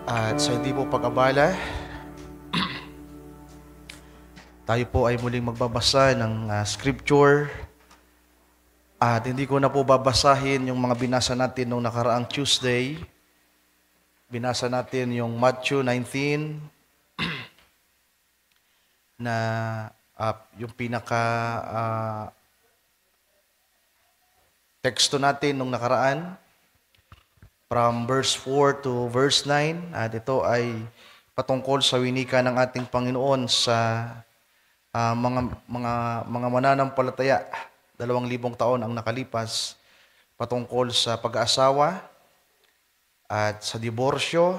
At sa hindi po pag-abala, tayo po ay muling magbabasa ng scripture. At hindi ko na po babasahin yung mga binasa natin nung nakaraang Tuesday. Binasa natin yung Matthew 19 na yung pinaka teksto natin nung nakaraan from verse 4 to verse 9. At ito ay patungkol sa winika ng ating Panginoon sa mga mananampalataya. 2,000 taon ang nakalipas patungkol sa pag-aasawa at sa diborsyo,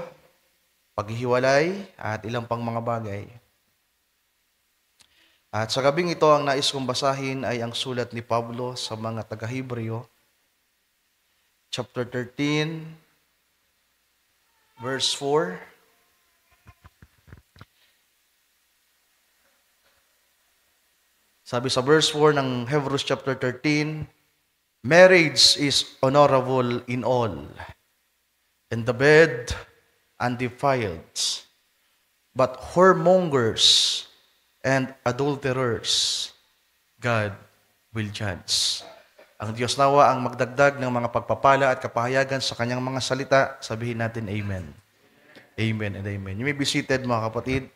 paghihiwalay at ilang pang mga bagay. At sa gabing ito, ang nais kong basahin ay ang sulat ni Pablo sa mga taga-Hebreo, chapter 13, verse 4. Sabi sa verse 4 ng Hebrews chapter 13, marriage is honorable in all, and the bed undefiled, but whoremongers and adulterers God will judge. Ang Diyos nawa ang magdagdag ng mga pagpapala at kapahayagan sa kanyang mga salita. Sabihin natin amen. Amen and amen. You may be seated, mga kapatid.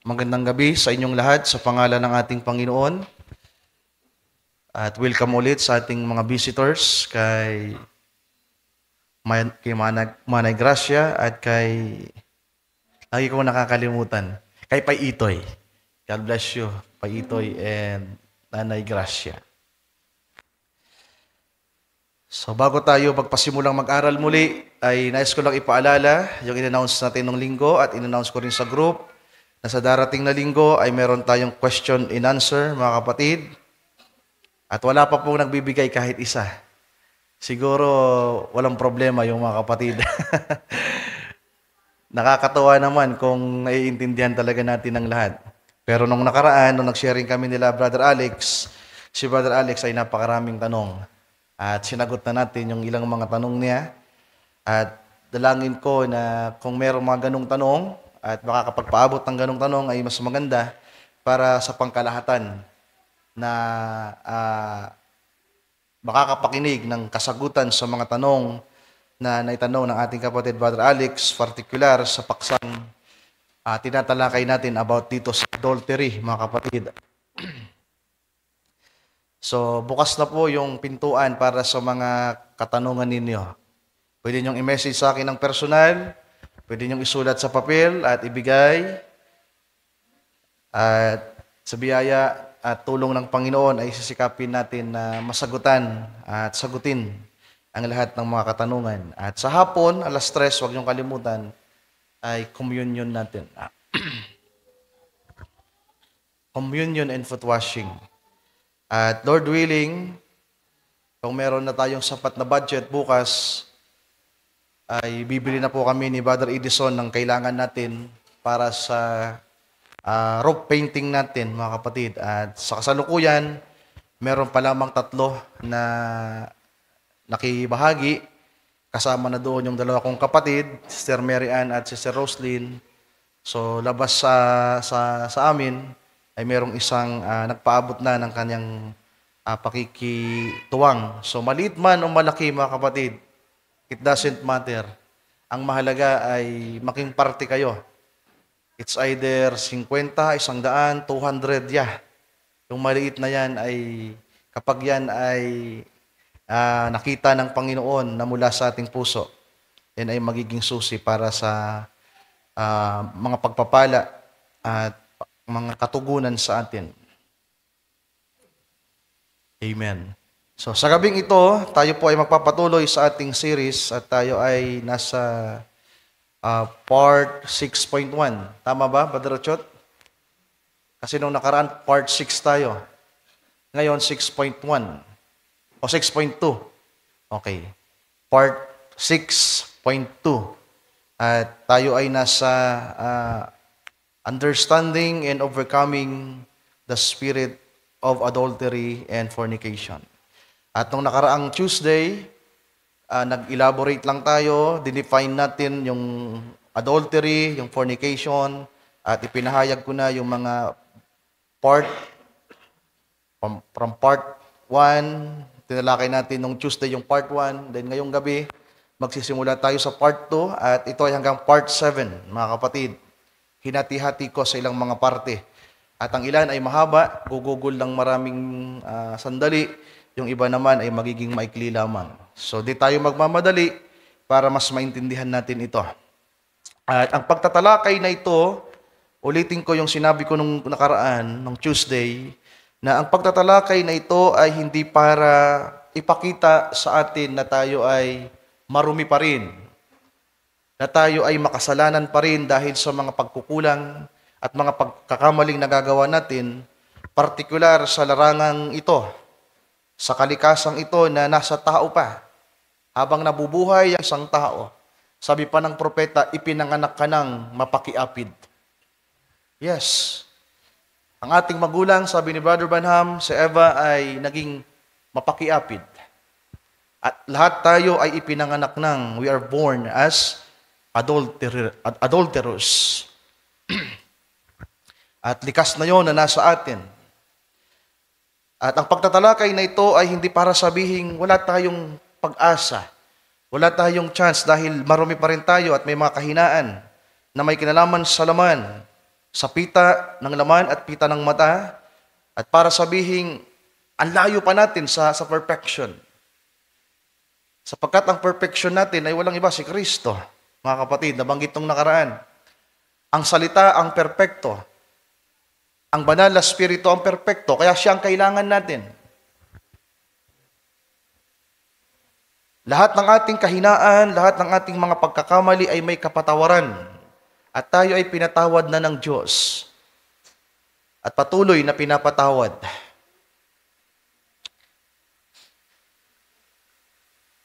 Magandang gabi sa inyong lahat sa pangalan ng ating Panginoon. At welcome ulit sa ating mga visitors kay Manay Gracia at kay, lagi ko nakakalimutan, kay Pai Itoy. God bless you, Pai Itoy and Nanay Gracia. So bago tayo magpasimulang mag-aral muli, ay nais ko lang ipaalala yung in-announce natin ng linggo at in-announce ko rin sa group na sa darating na linggo ay meron tayong question and answer, mga kapatid. At wala pa pong nagbibigay kahit isa. Siguro walang problema yung mga kapatid. Nakakatawa naman kung naiintindihan talaga natin ng lahat. Pero nung nakaraan, nung nag-sharing kami nila Brother Alex, si Brother Alex ay napakaraming tanong. At sinagot na natin yung ilang mga tanong niya. At dalangin ko na kung meron mga ganong tanong at makakapagpaabot ng ganong tanong ay mas maganda para sa pangkalahatan na makakapakinig ng kasagutan sa mga tanong na naitanong ng ating kapatid Brother Alex, particular sa paksang tinatalakay natin about dito sa adultery, mga kapatid. So, bukas na po yung pintuan para sa mga katanungan ninyo. Pwede niyong i-message sa akin ng personal, pwede niyong isulat sa papel at ibigay. At sa biyaya at tulong ng Panginoon ay sisikapin natin na masagutan at sagutin ang lahat ng mga katanungan. At sa hapon, alas 3, huwag niyong kalimutan, ay communion natin. Communion and foot washing. At Lord willing, kung meron na tayong sapat na budget bukas, ay bibili na po kami ni Brother Edison ng kailangan natin para sa roof painting natin, mga kapatid. At sa kasalukuyan, meron pa lamang 3 na nakibahagi. Kasama na doon yung 2 kong kapatid, Sister Mary Ann at Sister Roslyn. So, labas sa amin, ay merong isang nagpaabot na ng kanyang pakikituwang. So, maliit man o malaki, mga kapatid, it doesn't matter. Ang mahalaga ay making parte kayo. It's either 50, 100, 200, yeah. Yung maliit na yan ay, kapag yan ay nakita ng Panginoon na mula sa ating puso, yan ay magiging susi para sa mga pagpapala at mga katugunan sa atin. Amen. So sa gabing ito, tayo po ay magpapatuloy sa ating series at tayo ay nasa part 6.1. Tama ba, Brother Ochot? Kasi nung nakaraan, part 6 tayo. Ngayon, 6.1. O 6.2. Okay. Part 6.2. At tayo ay nasa understanding and overcoming the spirit of adultery and fornication. At nung nakaraang Tuesday, nag-elaborate lang tayo, dinefine natin yung adultery, yung fornication, at ipinahayag ko na yung mga part, from part 1, tinalakay natin nung Tuesday yung part 1, then ngayong gabi, magsisimula tayo sa part 2, at ito ay hanggang part 7, mga kapatid. Hinati-hati ko sa ilang mga parte. At ang ilan ay mahaba, gugugol lang maraming sandali, yung iba naman ay magiging maikli lamang. So di tayo magmamadali para mas maintindihan natin ito. At ang pagtatalakay na ito, ulitin ko yung sinabi ko nung nakaraan, nung Tuesday, na ang pagtatalakay na ito ay hindi para ipakita sa atin na tayo ay marumi pa rin, na tayo ay makasalanan pa rin dahil sa mga pagkukulang at mga pagkakamaling nagagawa natin, partikular sa larangang ito, sa kalikasang ito na nasa tao pa. Habang nabubuhay ang isang tao, sabi pa ng propeta, ipinanganak ka ng mapakiapid. Yes. Ang ating magulang, sabi ni Brother Branham, si Eva ay naging mapakiapid. At lahat tayo ay ipinanganak ng, we are born as adulterous. At likas na yon na nasa atin. At ang pagtatalakay na ito ay hindi para sabihin wala tayong pag-asa, wala tayong chance dahil marumi pa rin tayo at may mga kahinaan na may kinalaman sa laman, sa pita ng laman at pita ng mata, at para sabihin ang layo pa natin sa perfection. Sapagkat ang perfection natin ay walang iba si Kristo. Mga kapatid, nabanggit nung nakaraan. Ang salita ang perpekto. Ang banal na spirito ang perpekto, kaya siya ang kailangan natin. Lahat ng ating kahinaan, lahat ng ating mga pagkakamali ay may kapatawaran. At tayo ay pinatawad na ng Diyos. At patuloy na pinapatawad.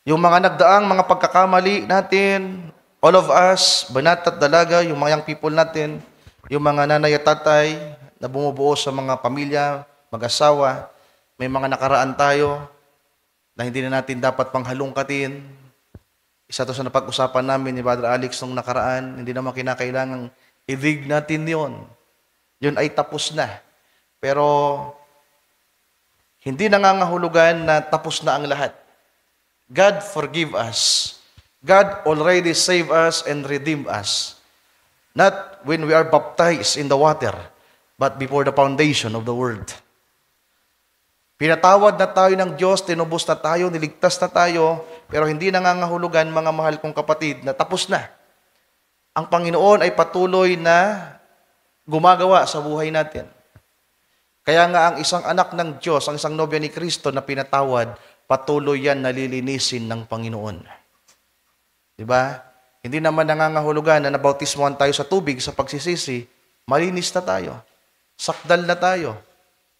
Yung mga nagdaang mga pagkakamali natin, all of us, banat at dalaga, yung mga young people natin, yung mga nanay at tatay na bumubuo sa mga pamilya, mag-asawa, may mga nakaraan tayo na hindi na natin dapat panghalungkatin. Isa to sa napag-usapan namin ni Brother Alex nung nakaraan, hindi naman kinakailangang i-dig natin yon. Yun ay tapos na. Pero hindi nangangahulugan na tapos na ang lahat. God forgive us. God already save us and redeem us. Not when we are baptized in the water, but before the foundation of the world. Pinatawad na tayo ng Diyos, tinubos na tayo, niligtas na tayo, pero hindi nangangahulugan, mga mahal kong kapatid, na tapos na. Ang Panginoon ay patuloy na gumagawa sa buhay natin. Kaya nga ang isang anak ng Diyos, ang isang nobya ni Kristo na pinatawad, patuloy yan nalilinisin ng Panginoon. Diba? Hindi naman nangangahulugan na nabautismohan tayo sa tubig sa pagsisisi, malinis na tayo. Sakdal na tayo.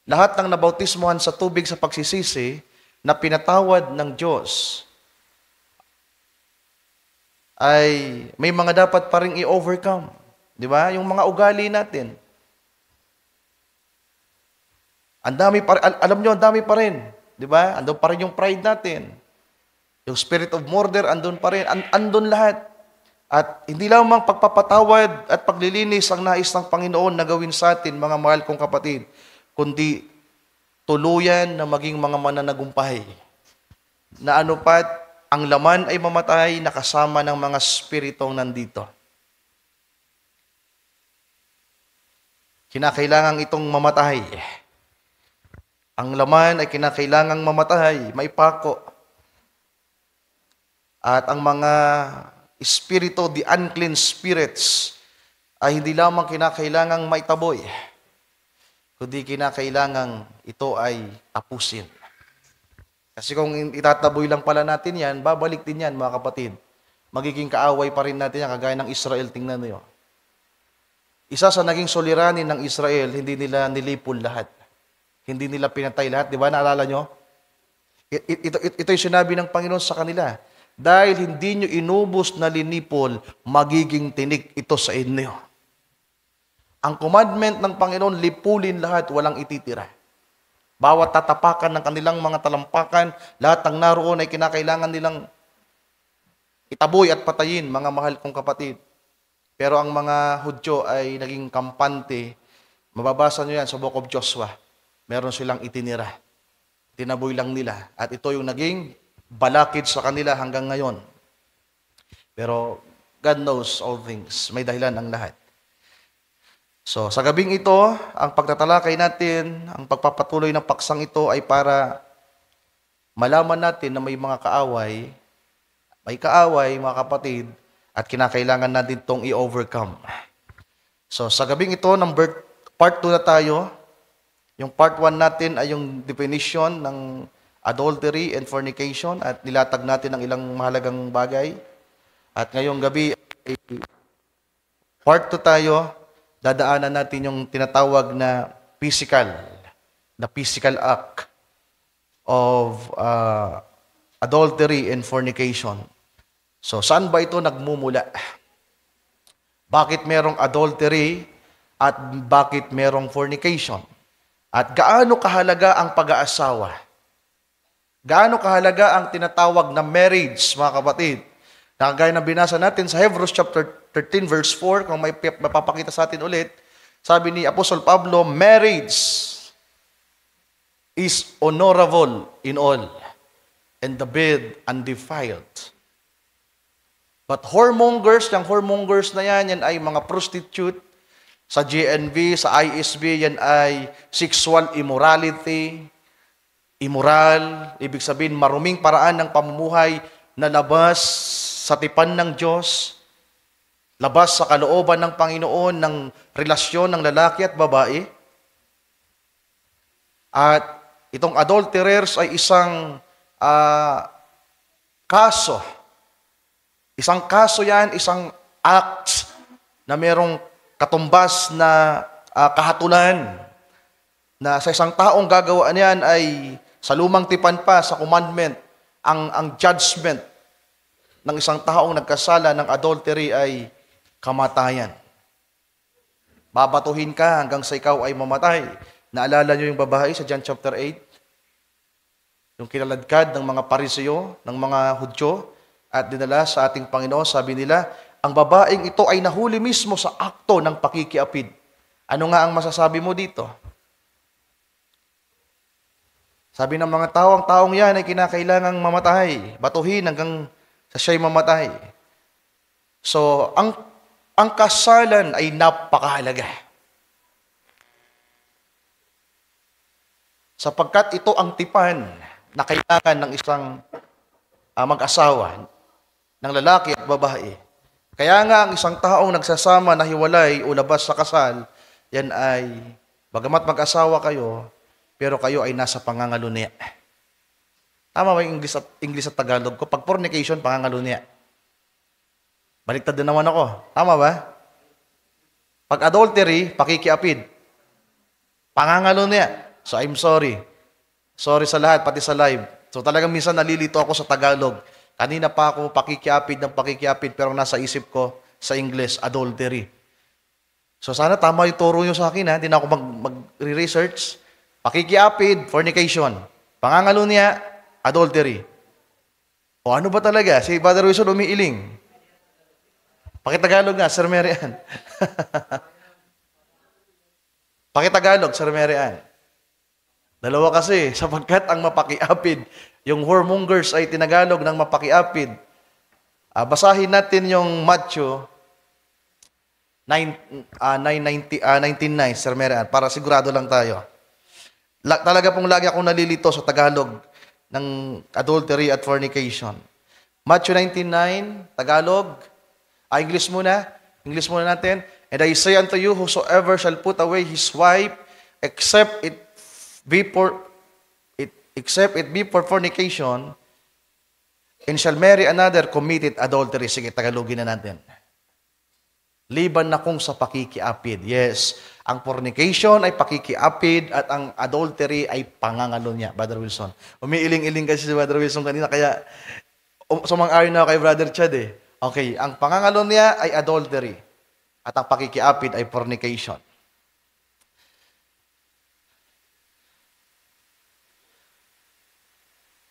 Lahat ng nabautismohan sa tubig sa pagsisisi na pinatawad ng Diyos ay may mga dapat pa rin i-overcome. Di ba? Yung mga ugali natin. Ang dami pa rin, alam nyo, ang dami pa rin. Di ba? Andun pa rin yung pride natin. Yung spirit of murder, andun pa rin. Andun lahat. At hindi lamang pagpapatawad at paglilinis ang nais ng Panginoon na gawin sa atin, mga mahal kong kapatid, kundi tuluyan na maging mga mananagumpay. Na ano pat, ang laman ay mamatay na kasama ng mga spiritong nandito. Kinakailangan itong mamatay. Ang laman ay kinakailangang mamatay, maipako. At ang mga espiritu, the unclean spirits, ay hindi lamang kinakailangang maitaboy, kundi kinakailangang ito ay tapusin. Kasi kung itataboy lang pala natin yan, babalik din yan, mga kapatid. Magiging kaaway pa rin natin yan, kagaya ng Israel, tingnan niyo. Isa sa naging suliranin ng Israel, hindi nila nilipol lahat. Hindi nila pinatay lahat. Di ba? Naalala nyo? Ito yung sinabi ng Panginoon sa kanila. Dahil hindi nyo inubos na linipol, magiging tinik ito sa inyo. Ang commandment ng Panginoon, lipulin lahat, walang ititira. Bawat tatapakan ng kanilang mga talampakan, lahat ng naroon ay kinakailangan nilang itaboy at patayin, mga mahal kong kapatid. Pero ang mga Hudyo ay naging kampante. Mababasa nyo yan sa Book of Joshua. Meron silang itinira. Tinaboy lang nila. At ito yung naging balakid sa kanila hanggang ngayon. Pero God knows all things. May dahilan ang lahat. So, sa gabing ito, ang pagtatalakay natin, ang pagpapatuloy ng paksang ito ay para malaman natin na may mga kaaway, mga kapatid, at kinakailangan natin itong i-overcome. So, sa gabing ito, part 2 na tayo. Yung part 1 natin ay yung definition ng adultery and fornication at nilatag natin ang ilang mahalagang bagay. At ngayong gabi, part 2 tayo, dadaanan natin yung tinatawag na physical act of adultery and fornication. So, saan ba ito nagmumula? Bakit merong adultery at bakit merong fornication? At gaano kahalaga ang pag-aasawa? Gaano kahalaga ang tinatawag na marriage, mga kapatid? Nakagaya na binasa natin sa Hebrews chapter 13 verse 4, kung may mapapakita sa atin ulit, sabi ni Apostol Pablo, marriage is honorable in all, and the bed undefiled. But yung whoremongers na yan ay mga prostitute. Sa GNV, sa ISB, yan ay sexual immorality, immoral, ibig sabihin maruming paraan ng pamumuhay na labas sa tipan ng Diyos, labas sa kalooban ng Panginoon ng relasyon ng lalaki at babae. At itong adulterers ay isang kaso. Isang kaso yan, isang act na merong katumbas na kahatulan na sa isang taong gagawaan yan ay sa lumang tipan pa, sa commandment, ang judgment ng isang taong nagkasala ng adultery ay kamatayan. Babatuhin ka hanggang sa ikaw ay mamatay. Naalala nyo yung babae sa John chapter 8? Yung kinaladkad ng mga Pariseo, ng mga Hudyo, at dinala sa ating Panginoon, sabi nila, ang babaeng ito ay nahuli mismo sa akto ng pakikiapid. Ano nga ang masasabi mo dito? Sabi ng mga tao, ang taong yan ay kinakailangang mamatay, batuhin hanggang sa siya'y mamatay. So, ang kasalan ay napakahalaga. Sapagkat ito ang tipan na kailangan ng isang mag-asawa, ng lalaki at babae. Kaya nga ang isang taong nagsasama na hiwalay o labas sa kasal, yan ay, bagamat mag-asawa kayo, pero kayo ay nasa pangangalunya. Tama ba yung English at Tagalog ko? Pag fornication, pangangalunya. Baliktad din naman ako. Tama ba? Pag adultery, pakikiapid. Pangangalunya. So I'm sorry. Sorry sa lahat, pati sa live. So talagang minsan nalilito ako sa Tagalog. Kanina pa ako pakikiapid, pero nasa isip ko sa English, adultery. So sana tama yung turo nyo sa akin, ha? Hindi na ako mag-research. Pakikiapid, fornication. Pangangalunya, adultery. O ano ba talaga? Si Brother Wilson umiiling. Pakitagalog nga, Sir Marian. Pakitagalog, Sir Marian. Dalawa kasi, sapagkat ang mapakiapid, yung whoremongers ay tinagalog ng mapakiapid. Basahin natin yung Matthew 19:9, Sir Marian, para sigurado lang tayo. Talaga pong lagi akong nalilito sa Tagalog ng adultery at fornication. Matthew 19:9, Tagalog. English muna. English muna natin. And I say unto you, whosoever shall put away his wife, except it be for fornication, and shall marry another, committed adultery. Sige, Tagalogin na natin. Liban na kung sa pakikiapid. Yes, ang fornication ay pakikiapid at ang adultery ay pangangalunya, Brother Wilson. Umiiling-iling kasi si Brother Wilson kanina, kaya sumang-ayon na kay Brother Chad eh. Okay, ang pangangalunya ay adultery at ang pakikiapid ay fornication.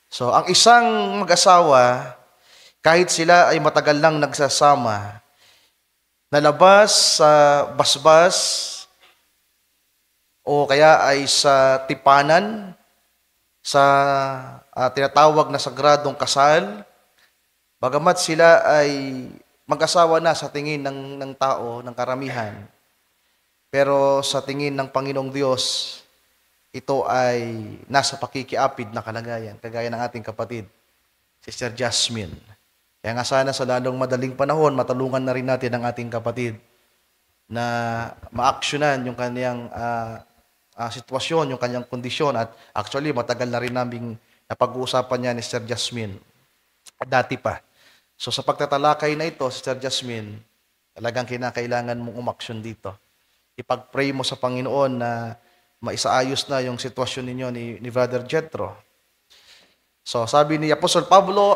So, ang isang mag-asawa, kahit sila ay matagal lang nagsasama, nalabas sa basbas o kaya ay sa tipanan, sa tinatawag na sagradong kasal, bagamat sila ay mag-asawa na sa tingin ng tao, ng karamihan, pero sa tingin ng Panginoong Diyos, ito ay nasa pakikiapid na kalagayan, kagaya ng ating kapatid, Sister Jasmine. Kaya nga sana sa lalong madaling panahon, matulungan na rin natin ang ating kapatid na ma-actionan yung kanyang sitwasyon, yung kanyang kondisyon. At actually, matagal na rin naming napag-uusapan niya ni Sister Jasmine. Dati pa. So sa pagtatalakay na ito, Sister Jasmine, talagang kinakailangan mong umaksyon dito. Ipag-pray mo sa Panginoon na maisaayos na yung sitwasyon ninyo ni Brother Jethro. So, sabi ni Apostol Pablo,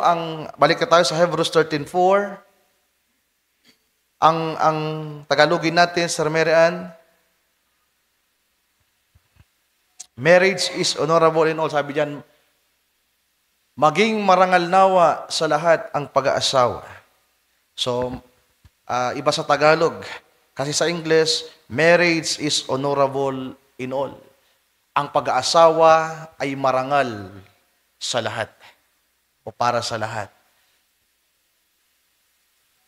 balik na tayo sa Hebrews 13:4. Ang Tagalogin natin, Sir Marian, marriage is honorable in all. Sabi diyan, maging marangal nawa sa lahat ang pag-aasawa. So, iba sa Tagalog. Kasi sa English, marriage is honorable in all. Ang pag-aasawa ay marangal sa lahat o para sa lahat.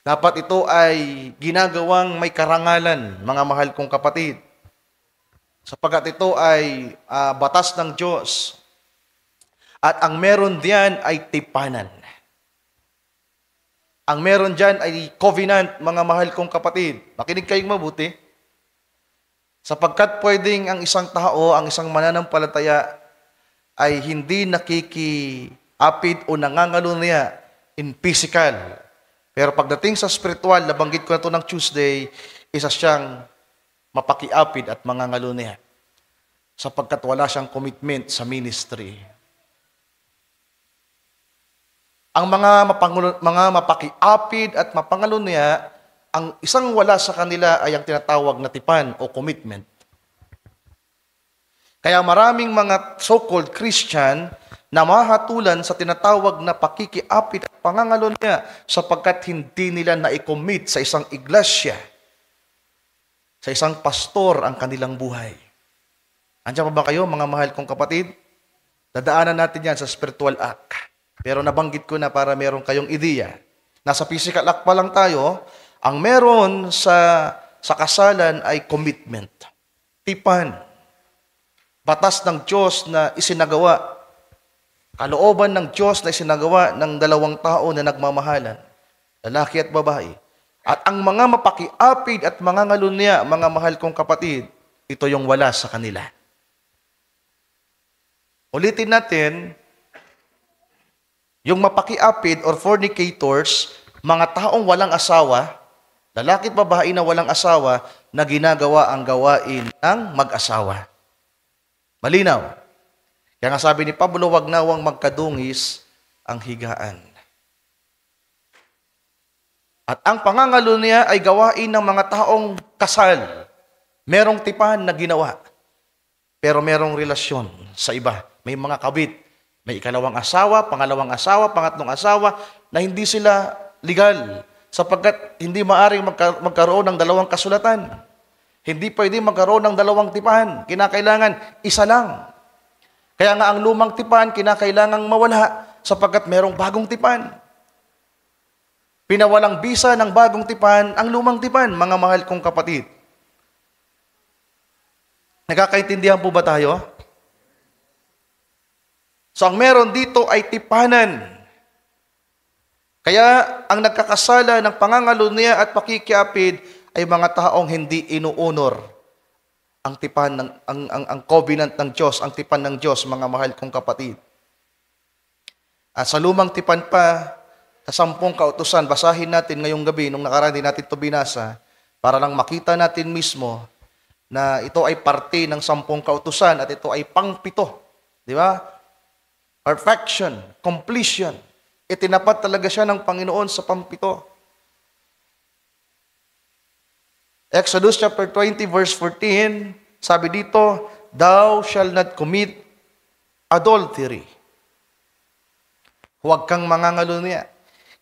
Dapat ito ay ginagawang may karangalan, mga mahal kong kapatid, sapagkat ito ay batas ng Diyos at ang meron diyan ay tipanan. Ang meron diyan ay covenant, mga mahal kong kapatid. Makinig kayong mabuti. Sapagkat pwedeng ang isang tao, ang isang mananampalataya ay hindi nakikiapid o nangangalunya in physical. Pero pagdating sa spiritual, nabanggit ko na ito ng Tuesday, isa siyang mapakiapid at mangangalunya. Sapagkat wala siyang commitment sa ministry. Ang mga mapakiapid at mapangalunya, ang isang wala sa kanila ay ang tinatawag na tipan o commitment. Kaya maraming mga so-called Christian na mahatulan sa tinatawag na pakikiapid at pangangalunya sapagkat hindi nila na-commit sa isang iglesia, sa isang pastor ang kanilang buhay. Andiyan pa ba kayo, mga mahal kong kapatid? Dadaanan natin yan sa spiritual act. Pero nabanggit ko na para meron kayong ideya. Nasa physical act pa lang tayo, ang meron sa kasalan ay commitment, tipan, batas ng Diyos na isinagawa, kalooban ng Diyos na isinagawa ng dalawang tao na nagmamahalan, lalaki at babae. At ang mga mapakiapid at mga ngalunya, mga mahal kong kapatid, ito yung wala sa kanila. Ulitin natin, yung mapakiapid or fornicators, mga taong walang asawa, lalaki at babae na walang asawa, na ginagawa ang gawain ng mag-asawa. Malinaw. Kaya nga sabi ni Pablo, wag nawang magkadungis ang higaan. At ang pangangalunya ay gawain ng mga taong kasal. Merong tipan na ginawa. Pero merong relasyon sa iba. May mga kabit. May ikalawang asawa, pangatlong asawa, na hindi sila legal. Sapagkat hindi maaring magkaroon ng dalawang kasulatan. Hindi pwede magkaroon ng dalawang tipan. Kinakailangan isa lang. Kaya nga ang lumang tipan, kinakailangang mawala sapagkat merong bagong tipan. Pinawalang bisa ng bagong tipan ang lumang tipan, mga mahal kong kapatid. Nagkakaintindihan po ba tayo? So ang meron dito ay tipanan. Kaya ang nagkakasala ng pangangalunya at pakikiapid ay mga taong hindi inuunor ang tipan ng ang covenant ng Diyos, ang tipan ng Diyos, mga mahal kong kapatid. At sa lumang tipan pa, sa 10 kautusan, basahin natin ngayong gabi, nung nakaraan din natin ito binasa, para lang makita natin mismo na ito ay parte ng 10 kautusan at ito ay pang-7. Di ba? Perfection, completion. Itinapat talaga siya ng Panginoon sa pang-7. Exodus chapter 20 verse 14, sabi dito, thou shall not commit adultery. Huwag kang mangangalunya.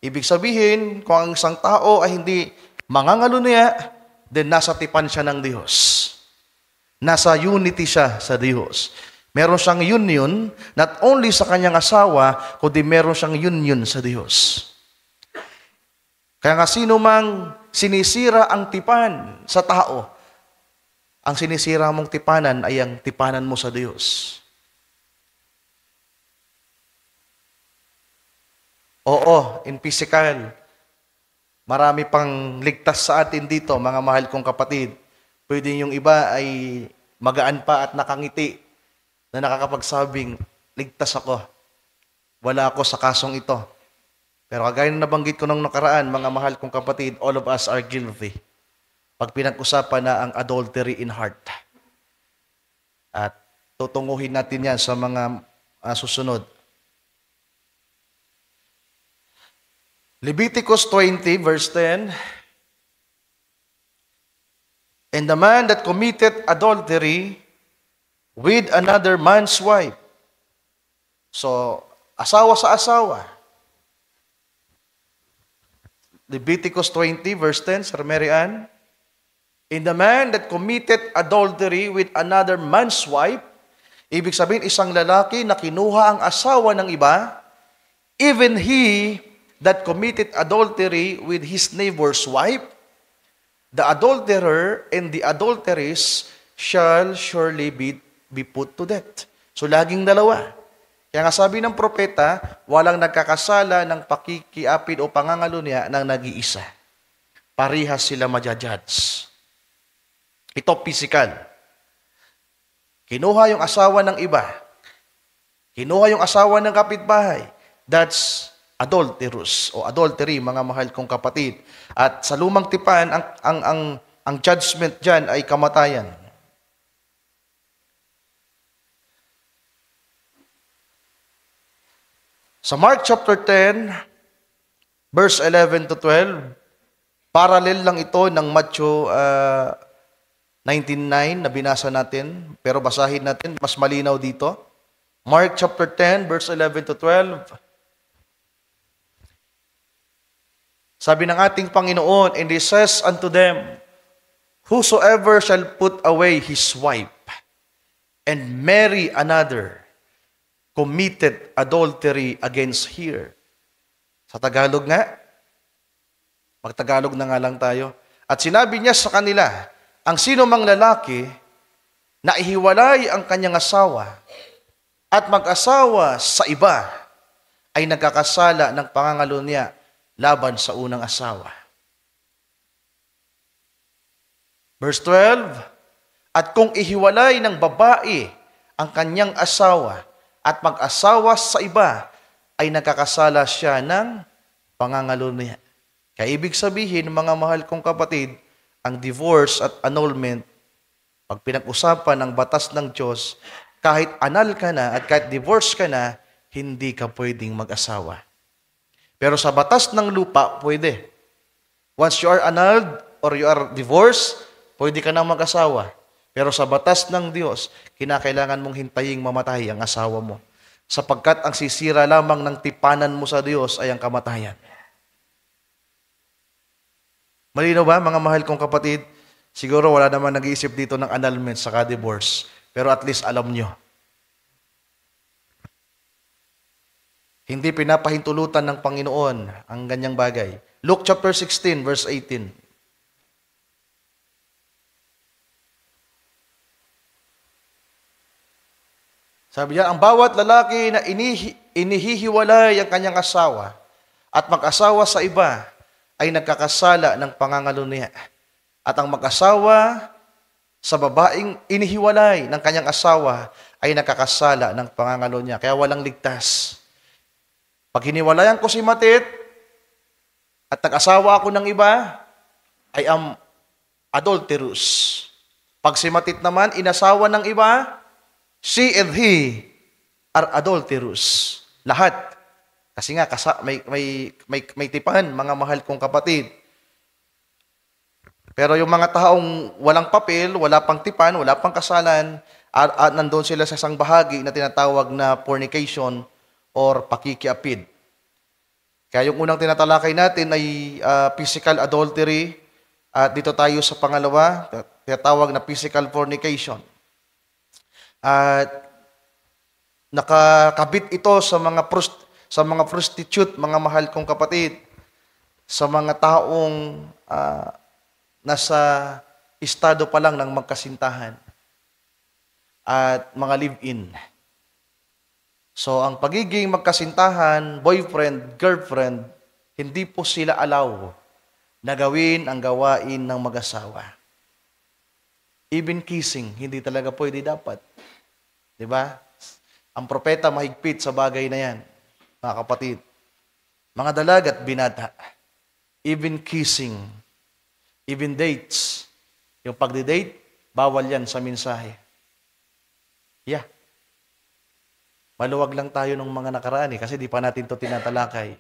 Ibig sabihin, kung ang isang tao ay hindi mangangalunya, then nasa tipan siya ng Diyos. Nasa unity siya sa Diyos. Meron siyang union, not only sa kanyang asawa, kundi meron siyang union sa Diyos. Kaya nga sino mang sinisira ang tipan sa tao, ang sinisira mong tipanan ay ang tipanan mo sa Diyos. Oo, in physical, marami pang ligtas sa atin dito, mga mahal kong kapatid. Pwede yung iba ay magaan pa at nakangiti na nakakapagsabing, ligtas ako. Wala ako sa kasong ito. Pero kagaya na nabanggit ko nung nakaraan, mga mahal kong kapatid, all of us are guilty. Pag pinag-usapan na ang adultery in heart. At tutunguhin natin yan sa mga susunod. Leviticus 20 verse 10, and the man that committed adultery with another man's wife. So, asawa sa asawa. Leviticus 20 verse 10, Sir Mary Ann. And the man that committed adultery with another man's wife, ibig sabihin isang lalaki na kinuha ang asawa ng iba, even he that committed adultery with his neighbor's wife, the adulterer and the adulteress shall surely be put to death. So, laging dalawa. Kaya nga sabi ng propeta, walang nagkakasala ng pakikiapid o pangangalunya ng nag-iisa. Parihas sila majajudge. Ito physical. Kinuha yung asawa ng iba. Kinuha yung asawa ng kapitbahay. That's adulterous o adultery, mga mahal kong kapatid. At sa lumang tipan, ang judgment dyan ay kamatayan. Sa Mark chapter 10, verse 11 to 12, parallel lang ito ng Matthew 19:9 na binasa natin, pero basahin natin, mas malinaw dito. Mark chapter 10, verse 11 to 12. Sabi ng ating Panginoon, and He says unto them, whosoever shall put away his wife and marry another, committed adultery against her. Sa Tagalog nga, magtagalog na nga lang tayo. At sinabi niya sa kanila, ang sino mang lalaki na ihiwalay ang kanyang asawa at mag-asawa sa iba ay nagkakasala ng pangangalunya laban sa unang asawa. Verse 12, at kung ihiwalay ng babae ang kanyang asawa at mag-asawa sa iba, ay nagkakasala siya ng pangangalunya. Kaya ibig sabihin, mga mahal kong kapatid, ang divorce at annulment, pag pinag-usapan ng batas ng Diyos, kahit anal ka na at kahit divorce ka na, hindi ka pwedeng mag-asawa. Pero sa batas ng lupa, pwede. Once you are annulled or you are divorced, pwede ka na mag-asawa. Pero sa batas ng Diyos, kinakailangan mong hintaying mamatay ang asawa mo. Sapagkat ang sisira lamang ng tipanan mo sa Diyos ay ang kamatayan. Malinaw ba, mga mahal kong kapatid? Siguro wala naman nag-iisip dito ng annulment saka divorce. Pero at least alam nyo. Hindi pinapahintulutan ng Panginoon ang ganyang bagay. Luke chapter 16, verse 18. Sabi niya, ang bawat lalaki na inihihiwalay ang kanyang asawa at mag-asawa sa iba ay nagkakasala ng pangangalunya. At ang mag-asawa sa babaeng inihiwalay ng kanyang asawa ay nagkakasala ng pangangalunya. Kaya walang ligtas. Pag hiniwalayan ko si Matit at nag-asawa ako ng iba, ay am adulterous. Pag si Matit naman inasawa ng iba, she and he are adulterous. Lahat. Kasi nga, may tipan, mga mahal kong kapatid. Pero yung mga taong walang papel, wala pang tipan, wala pang kasalan, at nandun sila sa isang bahagi na tinatawag na fornication or pakikiapid. Kaya yung unang tinatalakay natin ay physical adultery, at dito tayo sa pangalawa, tinatawag na physical fornication. At nakakabit ito sa mga prostitute, mga mahal kong kapatid, sa mga taong nasa estado pa lang ng magkasintahan at mga live-in. So, ang pagiging magkasintahan, boyfriend, girlfriend, hindi po sila allow na gawin ang gawain ng mag-asawa. Even kissing, hindi talaga pwede dapat. Diba? Ang propeta mahigpit sa bagay na yan, mga kapatid. Mga dalaga at binata, even kissing, even dates, yung pagdi-date, bawal yan sa mensahe. Yeah. Maluwag lang tayo ng mga nakaraan kasi di pa natin to tinatalakay.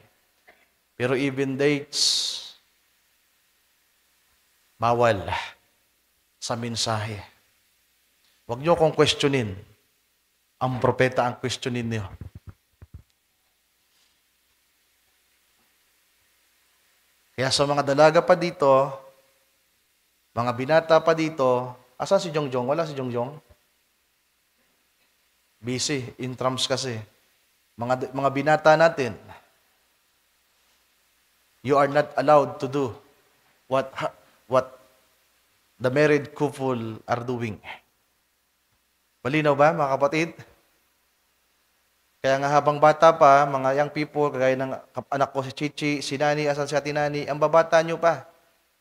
Pero even dates, bawal sa mensahe. Huwag niyo akong questionin. Ang propeta ang questionin niyo. Kaya sa mga dalaga pa dito, mga binata pa dito, asan si Jongjong? Wala si Jongjong? Busy, in trams kasi. Mga binata natin, you are not allowed to do what the married couple are doing. Malinaw ba, mga kapatid? Kaya nga habang bata pa, mga young people, kagaya ng anak ko si Chichi, si Nani, asan si Ate Nani, ang babata nyo pa.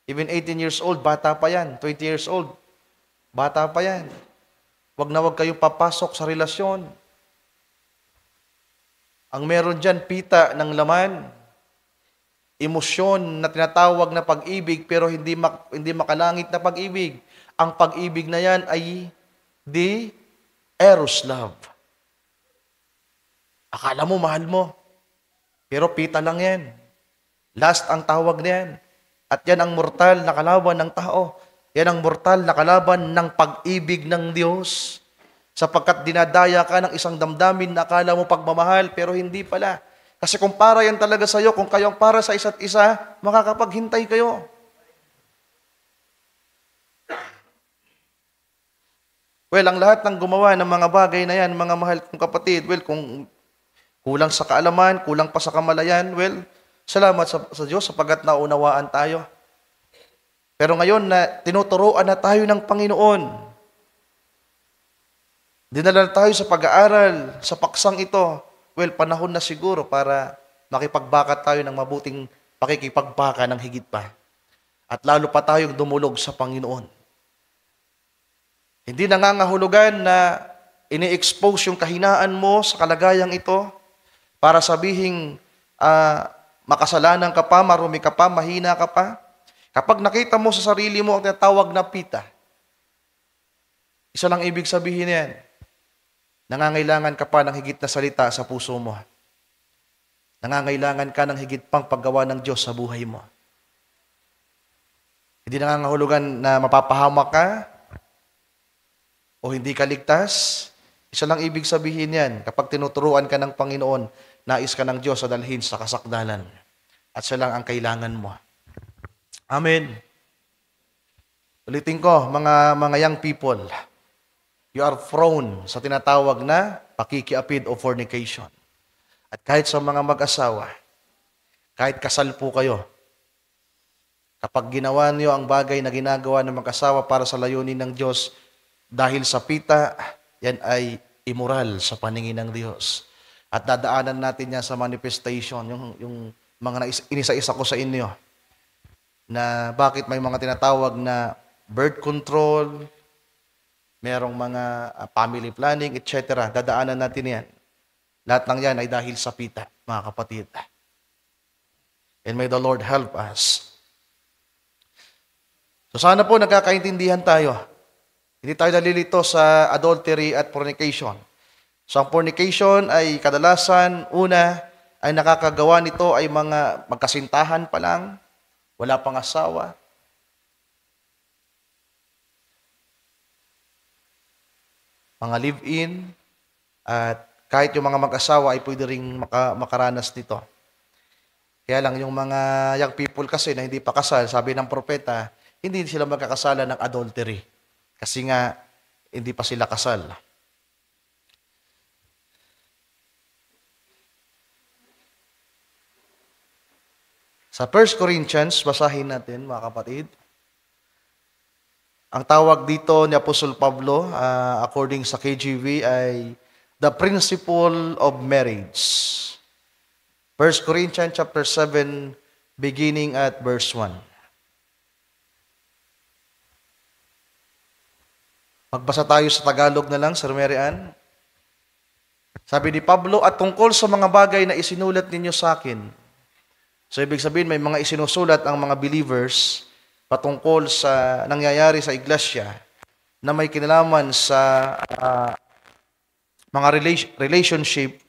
Even 18 years old, bata pa yan. 20 years old, bata pa yan. Wag na wag kayong papasok sa relasyon. Ang meron dyan, pita ng laman. Emosyon na tinatawag na pag-ibig, pero hindi makalangit na pag-ibig. Ang pag-ibig na yan ay the eros love. Akala mo, mahal mo. Pero pita lang yan. Last ang tawag na yan. At yan ang mortal na kalaban ng tao. Yan ang mortal na kalaban ng pag-ibig ng Diyos. Sapagkat dinadaya ka ng isang damdamin na akala mo pagmamahal, pero hindi pala. Kasi kung para yan talaga sa'yo, kung kayong para sa isa't isa, makakapaghintay kayo. Well, ang lahat ng gumawa ng mga bagay na yan, mga mahal kong kapatid, well, kung kulang sa kaalaman, kulang pa sa kamalayan, well, salamat sa Diyos sapagat naunawaan tayo. Pero ngayon na tinuturuan na tayo ng Panginoon, dinala tayo sa pag-aaral, sa paksang ito, well, panahon na siguro para makipagbaka tayo ng mabuting pakikipagbaka ng higit pa. At lalo pa tayong dumulog sa Panginoon. Hindi nangangahulugan na ini-expose yung kahinaan mo sa kalagayang ito para sabihing makasalanan ka pa, marumi ka pa, mahina ka pa. Kapag nakita mo sa sarili mo ang tinatawag na pita, isa lang ibig sabihin yan, nangangailangan ka pa ng higit na salita sa puso mo. Nangangailangan ka ng higit pang paggawa ng Diyos sa buhay mo. Hindi nangangahulugan na mapapahamak ka o hindi ka ligtas. Isa lang ibig sabihin yan, kapag tinuturuan ka ng Panginoon, nais ka ng Diyos sa dalhin sa kasakdalan. At siya lang ang kailangan mo. Amen. Ulitin ko, mga young people, you are prone sa tinatawag na pakikiapid o fornication. At kahit sa mga mag-asawa, kahit kasal po kayo, kapag ginawa niyo ang bagay na ginagawa ng mag-asawa para sa layunin ng Diyos, dahil sa pita, yan ay immoral sa paningin ng Diyos. At dadaanan natin yan sa manifestation, yung mga inisa-isa ko sa inyo, na bakit may mga tinatawag na birth control, merong mga family planning, etc. Dadaanan natin yan. Lahat ng yan ay dahil sa pita, mga kapatid. And may the Lord help us. So sana po nagkakaintindihan tayo. Hindi tayo nalilito sa adultery at fornication. So ang fornication ay kadalasan, una, ay nakakagawa nito ay mga magkasintahan pa lang, wala pang asawa. Mga live-in, at kahit yung mga mag-asawa ay pwede ring makaranas nito. Kaya lang yung mga young people kasi na hindi pa kasal, sabi ng propeta, hindi sila magkakasala ng adultery. Kasi nga, hindi pa sila kasal. Sa 1 Corinthians, basahin natin mga kapatid. Ang tawag dito ni Apostol Pablo, according sa KJV, ay the principle of marriage. 1 Corinthians chapter 7, beginning at verse 1. Magbasa tayo sa Tagalog na lang, Sir Mary Ann. Sabi ni Pablo, at tungkol sa mga bagay na isinulat ninyo sa akin. So, ibig sabihin, may mga isinusulat ang mga believers patungkol sa nangyayari sa iglesia na may kinalaman sa mga relationship.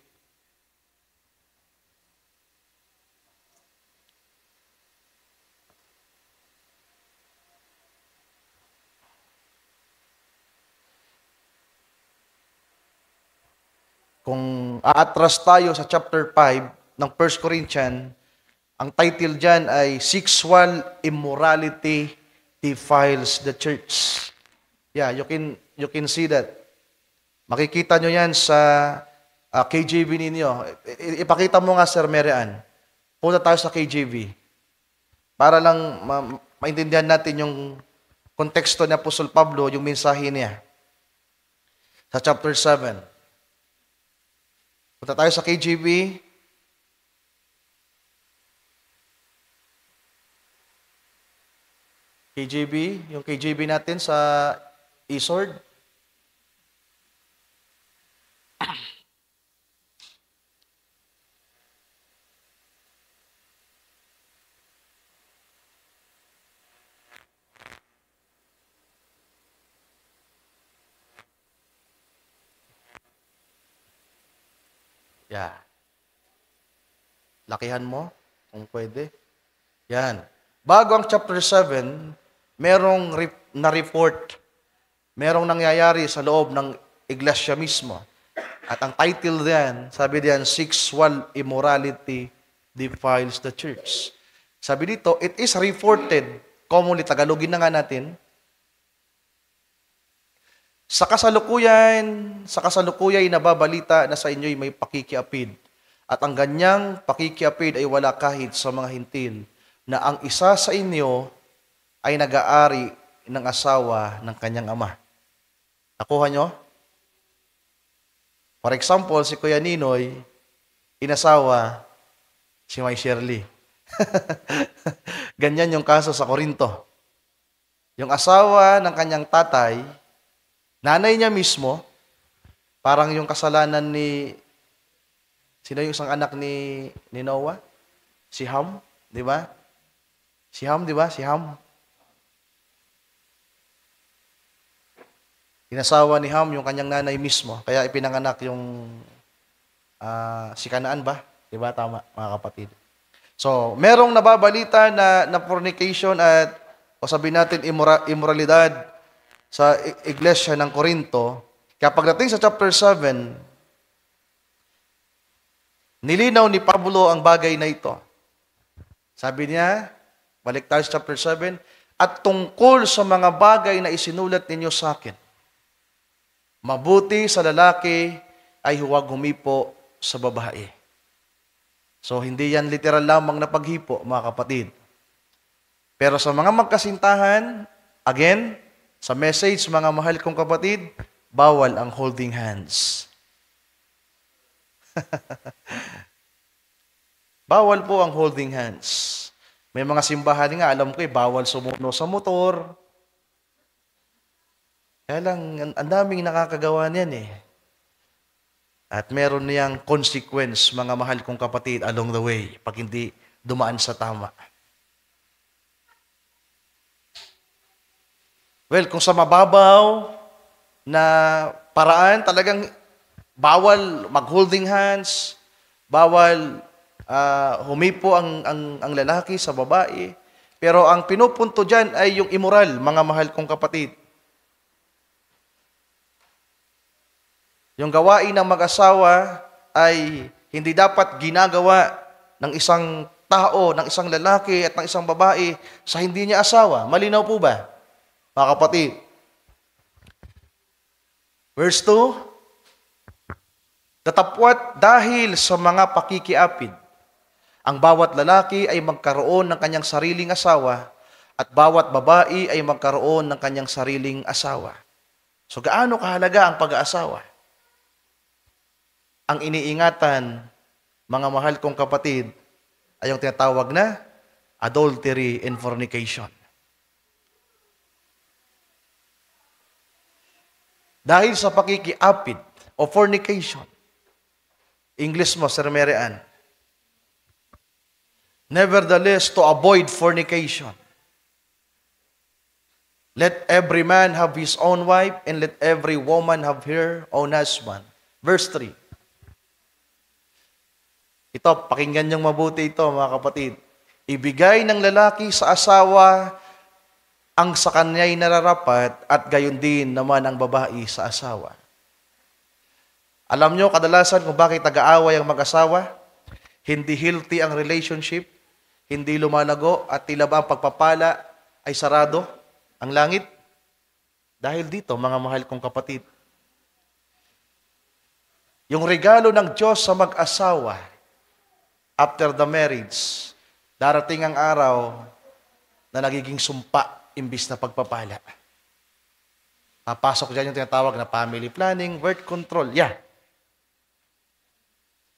Kung aatras tayo sa chapter 5 ng 1 Corinthians, ang title dyan ay Sexual Immorality Defiles the Church. Yeah, you can see that. Makikita nyo yan sa KJV ninyo. Ipakita mo nga, Sir Mary Ann. Punta tayo sa KJV. Para lang maintindihan natin yung konteksto ni Apostol Pablo, yung mensahe niya. Sa chapter 7. Punta tayo sa KJV. KJV, yung KJV natin sa eSword. Yeah. Lakihan mo, kung pwede. Yan. Bago ang chapter 7, merong na-report, merong nangyayari sa loob ng iglesia mismo. At ang title diyan, sabi diyan, Sexual Immorality Defiles the Church. Sabi dito, it is reported, commonly, Tagalogin na nga natin, sa kasalukuyay nababalita na sa inyo'y may pakikiapid. At ang ganyang pakikiapid ay wala kahit sa mga hintil, na ang isa sa inyo ay nag-aari ng asawa ng kanyang ama. Nakuha nyo? For example, si Kuya Ninoy, inasawa si May Shirley. Ganyan yung kaso sa Korinto. Yung asawa ng kanyang tatay, nanay niya mismo, parang yung kasalanan ni, sino yung isang anak ni Noah? Si Ham, di ba? Si Ham, di ba? Si Ham. Inasawa ni Ham yung kanyang nanay mismo, kaya ipinanganak yung si Kanaan ba? Di ba? Tama, mga kapatid. So, merong nababalita na fornication at, o sabihin natin, immoralidad sa iglesia ng Korinto. Kaya pagdating sa chapter 7, nilinaw ni Pablo ang bagay na ito. Sabi niya, balik tayo sa chapter 7, at tungkol sa mga bagay na isinulat ninyo sa akin, mabuti sa lalaki ay huwag humipo sa babae. So, hindi yan literal lamang na paghipo, mga kapatid. Pero sa mga magkasintahan, again, sa message, mga mahal kong kapatid, bawal ang holding hands. Bawal po ang holding hands. May mga simbahan nga, alam ko bawal sumuno sa motor. Kaya lang, ang daming nakakagawa niyan . At meron niyang consequence, mga mahal kong kapatid, along the way, pag hindi dumaan sa tama. Well, kung sa mababaw na paraan, talagang bawal mag-holding hands, bawal humipo ang lalaki sa babae. Pero ang pinupunto dyan ay yung immoral, mga mahal kong kapatid. Yung gawain ng mag-asawa ay hindi dapat ginagawa ng isang tao, ng isang lalaki at ng isang babae sa hindi niya asawa. Malinaw po ba, mga kapatid? Verse 2, datapwat dahil sa mga pakikiapid, ang bawat lalaki ay magkaroon ng kanyang sariling asawa at bawat babae ay magkaroon ng kanyang sariling asawa. So gaano kahalaga ang pag-aasawa? Ang iniingatan, mga mahal kong kapatid, ay yung tinatawag na adultery and fornication. Dahil sa pakikiapid o fornication, English mo, Sir Marian, nevertheless, to avoid fornication, let every man have his own wife, and let every woman have her own husband. Verse 3. Ito, pakinggan niyong mabuti ito, mga kapatid. Ibigay ng lalaki sa asawa ang sa kanya'y nararapat at gayon din naman ang babae sa asawa. Alam niyo, kadalasan kung bakit nag-aaway ang mag-asawa, hindi healthy ang relationship, hindi lumalago at tila ba ang pagpapala ay sarado ang langit? Dahil dito, mga mahal kong kapatid, yung regalo ng Diyos sa mag-asawa after the marriage, darating ang araw na nagiging sumpa imbis na pagpapala. Papasok dyan yung tinatawag na family planning, birth control. Yeah.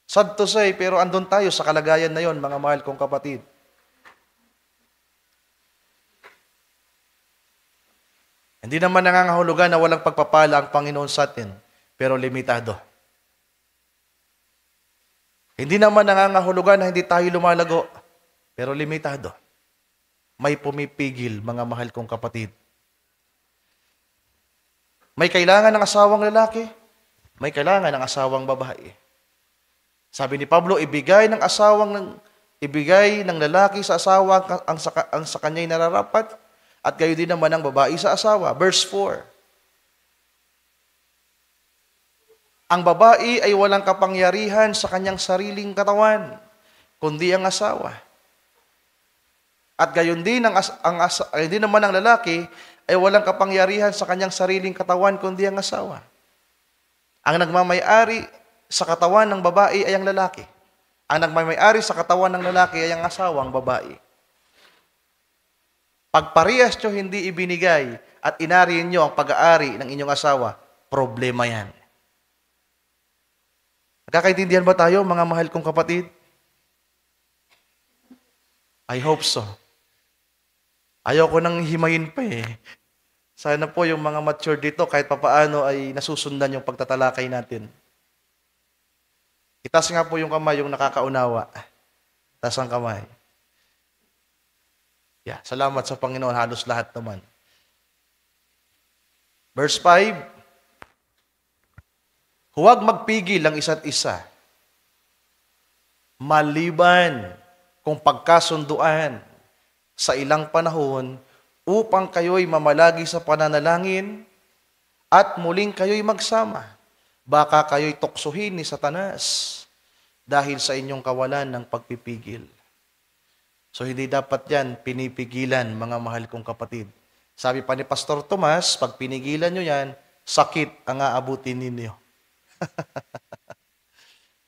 Sad to say, pero andun tayo sa kalagayan na yon, mga mahal kong kapatid. Hindi naman nangangahulugan na walang pagpapala ang Panginoon sa atin, pero limitado. Hindi naman nangangahulugan na hindi tayo lumalago, pero limitado. May pumipigil, mga mahal kong kapatid. May kailangan ng asawang lalaki, may kailangan ng asawang babae. Sabi ni Pablo, ibigay ng lalaki sa asawa ang sa kanya'y nararapat, at gayon din naman ang babae sa asawa. Verse 4. Ang babae ay walang kapangyarihan sa kanyang sariling katawan, kundi ang asawa. At gayon din hindi naman ang lalaki ay walang kapangyarihan sa kanyang sariling katawan, kundi ang asawa. Ang nagmamay-ari sa katawan ng babae ay ang lalaki. Ang nagmamay-ari sa katawan ng lalaki ay ang asawang babae. Pag parehas nyo hindi ibinigay at inariin nyo ang pag-aari ng inyong asawa, problema yan. Nagkakaintindihan ba tayo, mga mahal kong kapatid? I hope so. Ayaw ko nang himayin pa eh. Sana po yung mga mature dito kahit papaano ay nasusundan yung pagtatalakay natin. Itaas nga po yung kamay, yung nakakaunawa. Itaas ang kamay. Yeah, salamat sa Panginoon, halos lahat naman. Verse 5, huwag magpigil ang isa't isa, maliban kung pagkasunduan sa ilang panahon upang kayo'y mamalagi sa pananalangin at muling kayo'y magsama. Baka kayo'y tuksuhin ni Satanas dahil sa inyong kawalan ng pagpipigil. So hindi dapat yan pinipigilan, mga mahal kong kapatid. Sabi pa ni Pastor Tomas, pag pinigilan nyo yan, sakit ang aabutin ninyo.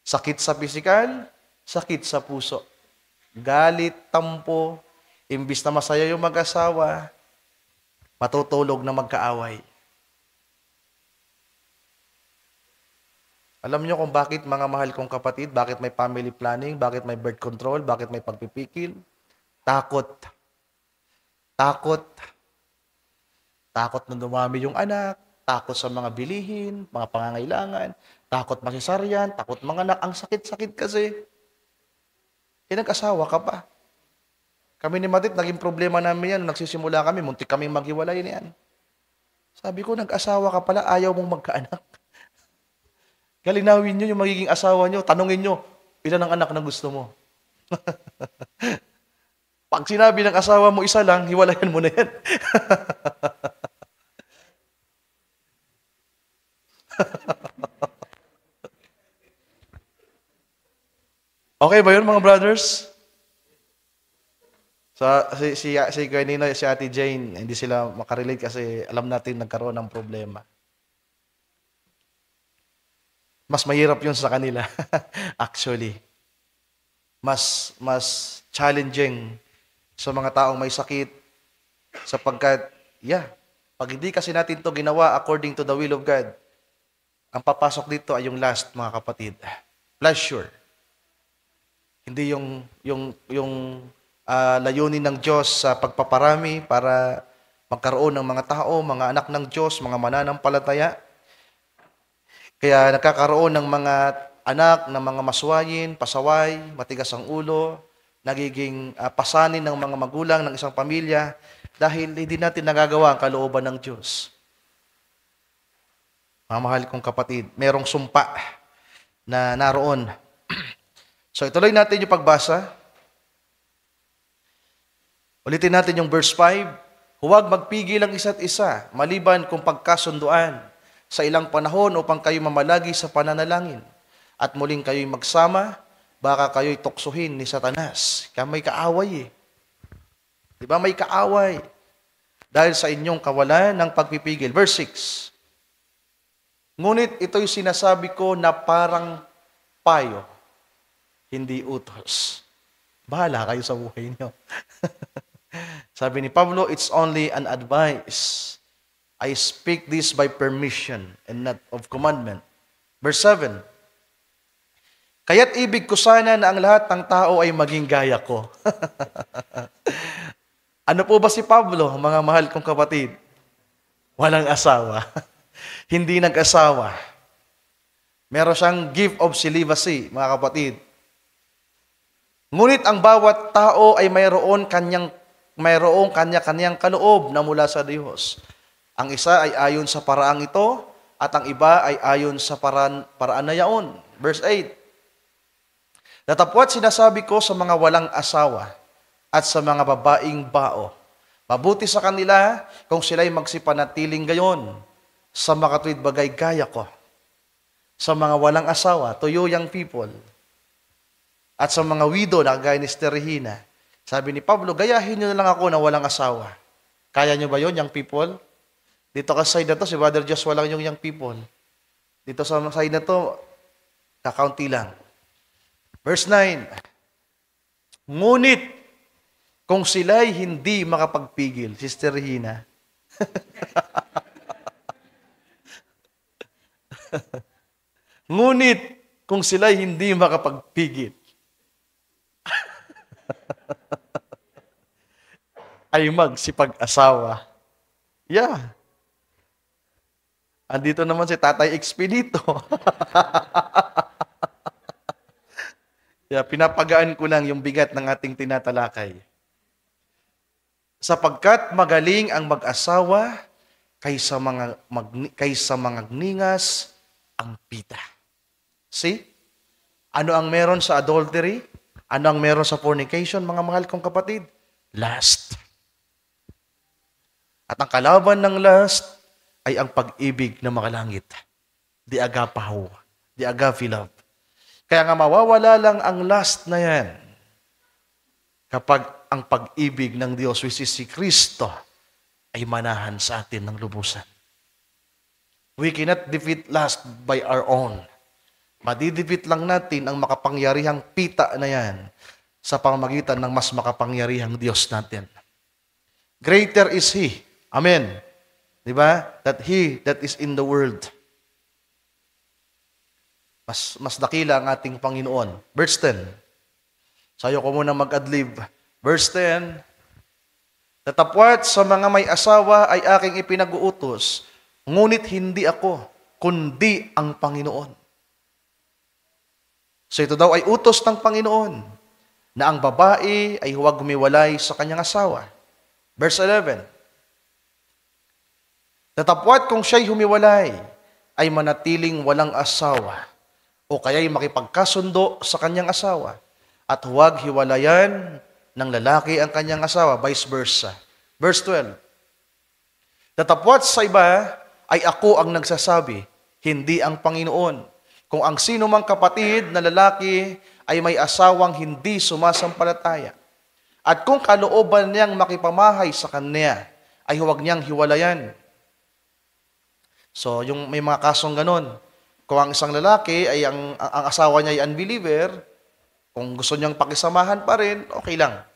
Sakit sa pisikal, sakit sa puso. Galit, tampo, imbis na masaya yung mag-asawa, matutulog na magkaaway. Alam niyo kung bakit, mga mahal kong kapatid, bakit may family planning, bakit may birth control, bakit may pagpipikil? Takot. Takot. Takot na dumami yung anak, takot sa mga bilihin, mga pangangailangan, takot masisaryan, takot mga anak. Ang sakit-sakit kasi. Nag-asawa ka pa. Kami ni Madit, naging problema namin yan. Nagsisimula kami, muntik kami maghiwalay na yan. Sabi ko, nag-asawa ka pala, ayaw mong magkaanak. Galinawin nyo yung magiging asawa nyo. Tanungin nyo, ilan ang anak na gusto mo? Pag sinabi ng asawa mo isa lang, hiwalayan mo na yan. Okay ba yun, mga brothers? Si Kuya Ninoy, si Ate Jane, hindi sila makarelate kasi alam natin nagkaroon ng problema. Mas mahirap yun sa kanila, actually. Mas challenging sa mga taong may sakit sapagkat, pag hindi kasi natin to ginawa according to the will of God, ang papasok dito ay yung last, mga kapatid. Pleasure. Hindi yung layunin ng Diyos sa pagpaparami para magkaroon ng mga tao, mga anak ng Diyos, mga mananampalataya. Kaya nagkakaroon ng mga anak ng mga maswayin, pasaway, matigas ang ulo, nagiging pasanin ng mga magulang ng isang pamilya dahil hindi natin nagagawa ang kalooban ng Diyos. Mga mahal kong kapatid, merong sumpa na naroon. So ituloy natin yung pagbasa. Ulitin natin yung verse 5. Huwag magpigil ang isa't isa, maliban kung pagkasunduan sa ilang panahon upang kayo mamalagi sa pananalangin. At muling kayo'y magsama, baka kayo'y tuksuhin ni Satanas. Kaya may kaaway eh. Di ba may kaaway? Dahil sa inyong kawalan ng pagpipigil. Verse 6. Ngunit ito'y sinasabi ko na parang payo, hindi utos. Bahala kayo sa buhay niyo. Sabi ni Pablo, it's only an advice. I speak this by permission and not of commandment. Verse 7. Kaya't ibig ko sana na ang lahat ng tao ay maging gaya ko. Ano po ba si Pablo, mga mahal kong kapatid? Walang asawa. Hindi nag-asawa. Meron siyang gift of celibacy, mga kapatid. Ngunit ang bawat tao ay mayroong kanya-kanyang kaloob na mula sa Diyos. Ang isa ay ayon sa paraang ito, at ang iba ay ayon sa paraan na yaon. Verse 8. Datapwat sinasabi ko sa mga walang asawa at sa mga babaeng bao. Mabuti sa kanila kung sila'y magsipanatiling gayon sa makatuwid bagay gaya ko. Sa mga walang asawa, to you young people, at sa mga widow na kagaya ni Sister Regina, sabi ni Pablo, gayahin nyo na lang ako na walang asawa. Kaya nyo ba yun, young people? Dito ka side na to, si Brother Joshua lang yung young people. Dito sa side na to, kakaunti lang. Verse 9. Ngunit, kung sila'y hindi makapagpigil, Sister Regina, ngunit, kung sila'y hindi makapagpigil, ay magsipag-asawa. Yeah. Andito naman si Tatay Expedito. Yeah, pinapagaan ko lang yung bigat ng ating tinatalakay. Sapagkat magaling ang mag-asawa kaysa mga ningas ang pita. See? Ano ang meron sa adultery? Ano ang meron sa fornication, mga mahal kong kapatid? Lust. At ang kalaban ng lust ay ang pag-ibig na makalangit. The agapaho. The agape love. Kaya nga mawawala lang ang lust na yan kapag ang pag-ibig ng Diyos, which is si Kristo, ay manahan sa atin ng lubusan. We cannot defeat lust by our own. Madidefeat lang natin ang makapangyarihang pita na yan sa pamamagitan ng mas makapangyarihang Diyos natin. Greater is He. Amen. Diba? That He that is in the world. Mas dakila ang ating Panginoon. Verse 10. Sayo ko muna mag-adlib. Verse 10. Tatapwat sa mga may asawa ay aking ipinag-uutos, ngunit hindi ako, kundi ang Panginoon. So ito daw ay utos ng Panginoon na ang babae ay huwag gumiwalay sa kanyang asawa. Verse 11. Tatapwat kung siya'y humiwalay, ay manatiling walang asawa, o kaya'y makipagkasundo sa kanyang asawa, at huwag hiwalayan ng lalaki ang kanyang asawa, vice versa. Verse 12. Tatapwat sa iba, ay ako ang nagsasabi, hindi ang Panginoon. Kung ang sino mang kapatid na lalaki ay may asawang hindi sumasampalataya, At kung kalooban niyang makipamahay sa kanya, ay huwag niyang hiwalayan. So, yung may mga kasong ganun. Kung ang isang lalaki ay ang asawa niya ay unbeliever, kung gusto niyang pakisamahan pa rin, okay lang.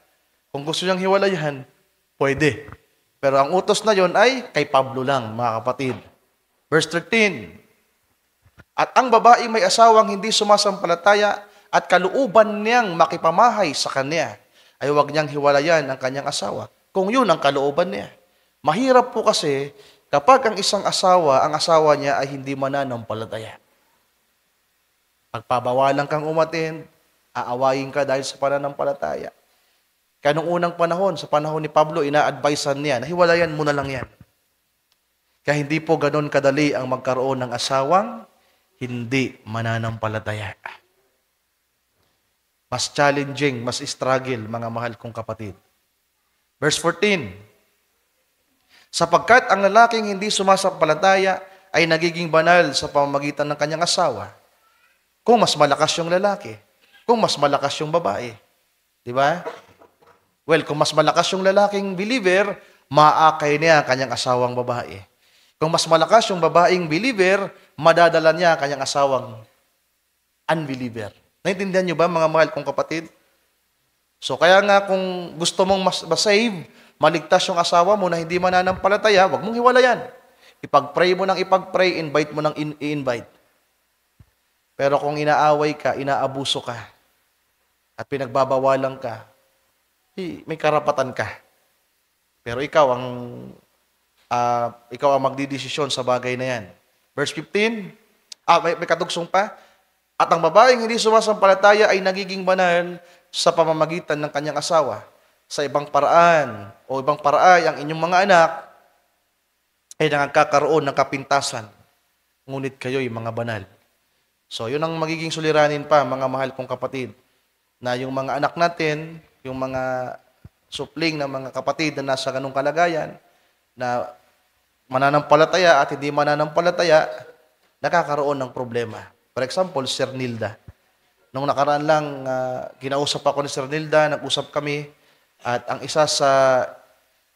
Kung gusto niyang hiwalayan, pwede. Pero ang utos na yon ay kay Pablo lang, mga kapatid. Verse 13, at ang babaeng may asawang hindi sumasampalataya at kalooban niyang makipamahay sa kanya, ay huwag niyang hiwalayan ang kanyang asawa. Kung yun ang kalooban niya. Mahirap po kasi kapag ang isang asawa, ang asawa niya ay hindi mananampalataya. Pagpabawalan kang umattend, aawayin ka dahil sa pananampalataya. Kaya nung unang panahon, sa panahon ni Pablo, ina-advisean niya, nahiwalayan mo na lang yan. Kaya hindi po ganon kadali ang magkaroon ng asawang hindi mananampalataya. Mas challenging, mas struggle, mga mahal kong kapatid. Verse 14, sapagkat ang lalaking hindi sumasampalataya ay nagiging banal sa pamamagitan ng kanyang asawa. Kung mas malakas yung lalaki, kung mas malakas yung babae. Di ba? Well, kung mas malakas yung lalaking believer, maakay niya ang kanyang asawang babae. Kung mas malakas yung babaeng believer, madadala niya ang kanyang asawang unbeliever. Naintindihan niyo ba, mga mahal kong kapatid? So, kaya nga kung gusto mong masave, maligtas yung asawa mo na hindi mananampalataya, wag mong hiwalayan. Ipag-pray mo ng ipag-pray, invite mo ng i-invite. Pero kung inaaway ka, inaabuso ka, at pinagbabawalan ka, may karapatan ka. Pero ikaw ang magdidesisyon sa bagay na yan. Verse 15, may katugsong pa. At ang babaeng hindi sumasampalataya ay nagiging banal sa pamamagitan ng kanyang asawa. Sa ibang paraan o ibang paraay, ang inyong mga anak ay nagkakaroon ng kapintasan. Ngunit kayo'y mga banal. So, yun ang magiging suliranin pa, mga mahal kong kapatid, na yung mga anak natin, yung mga supling ng mga kapatid na nasa ganung kalagayan, na mananampalataya at hindi mananampalataya, nakakaroon ng problema. For example, Sir Nilda. Nung nakaraan lang, kinausap ako ni Sir Nilda, nag-usap kami, at ang isa sa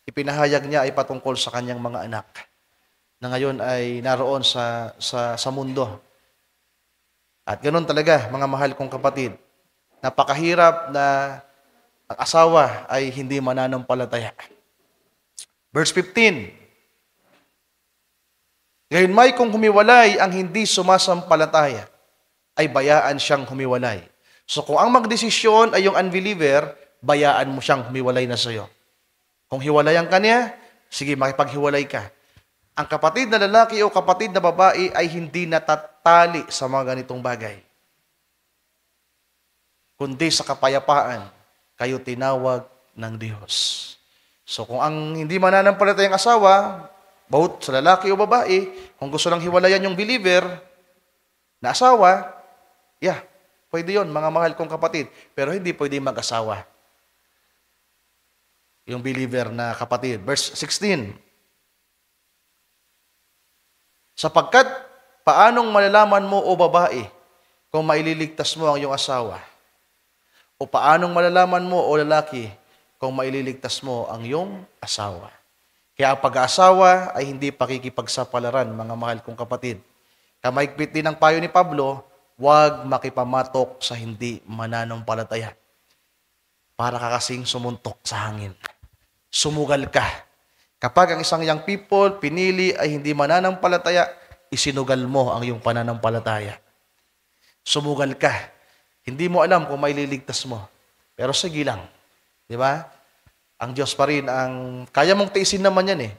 ipinahayag niya ay patungkol sa kanyang mga anak, na ngayon ay naroon sa mundo. At ganoon talaga, mga mahal kong kapatid, napakahirap na ang asawa ay hindi mananampalataya. Verse 15, gayon may kung humiwalay ang hindi sumasampalataya, ay bayaan siyang humiwalay. So kung ang magdesisyon ay yung unbeliever, bayaan mo siyang humiwalay na sa'yo. Kung hiwalayan ka niya, sige, makipaghiwalay ka. Ang kapatid na lalaki o kapatid na babae ay hindi natatali sa mga ganitong bagay, kundi sa kapayapaan kayo tinawag ng Diyos. So kung ang hindi mananampalatayang asawa, both sa lalaki o babae, kung gusto lang hiwalayan yung believer na asawa, pwede yon, mga mahal kong kapatid. Pero hindi pwede mag-asawa yung believer na kapatid. Verse 16, sapagkat paanong malalaman mo o babae kung maililigtas mo ang iyong asawa? O paanong malalaman mo o lalaki kung maililigtas mo ang iyong asawa? Kaya ang pag-aasawa ay hindi pakikipagsapalaran, mga mahal kong kapatid. Kamaigpit din ang payo ni Pablo, huwag makipamatok sa hindi mananampalataya. Para ka kasing sumuntok sa hangin. Sumugal ka. Kapag ang isang young people pinili ay hindi mananampalataya, isinugal mo ang iyong pananampalataya. Sumugal ka. Hindi mo alam kung maililigtas mo. Pero sige lang. Di ba? Ang Diyos pa rin ang kaya mong tiisin naman yan eh.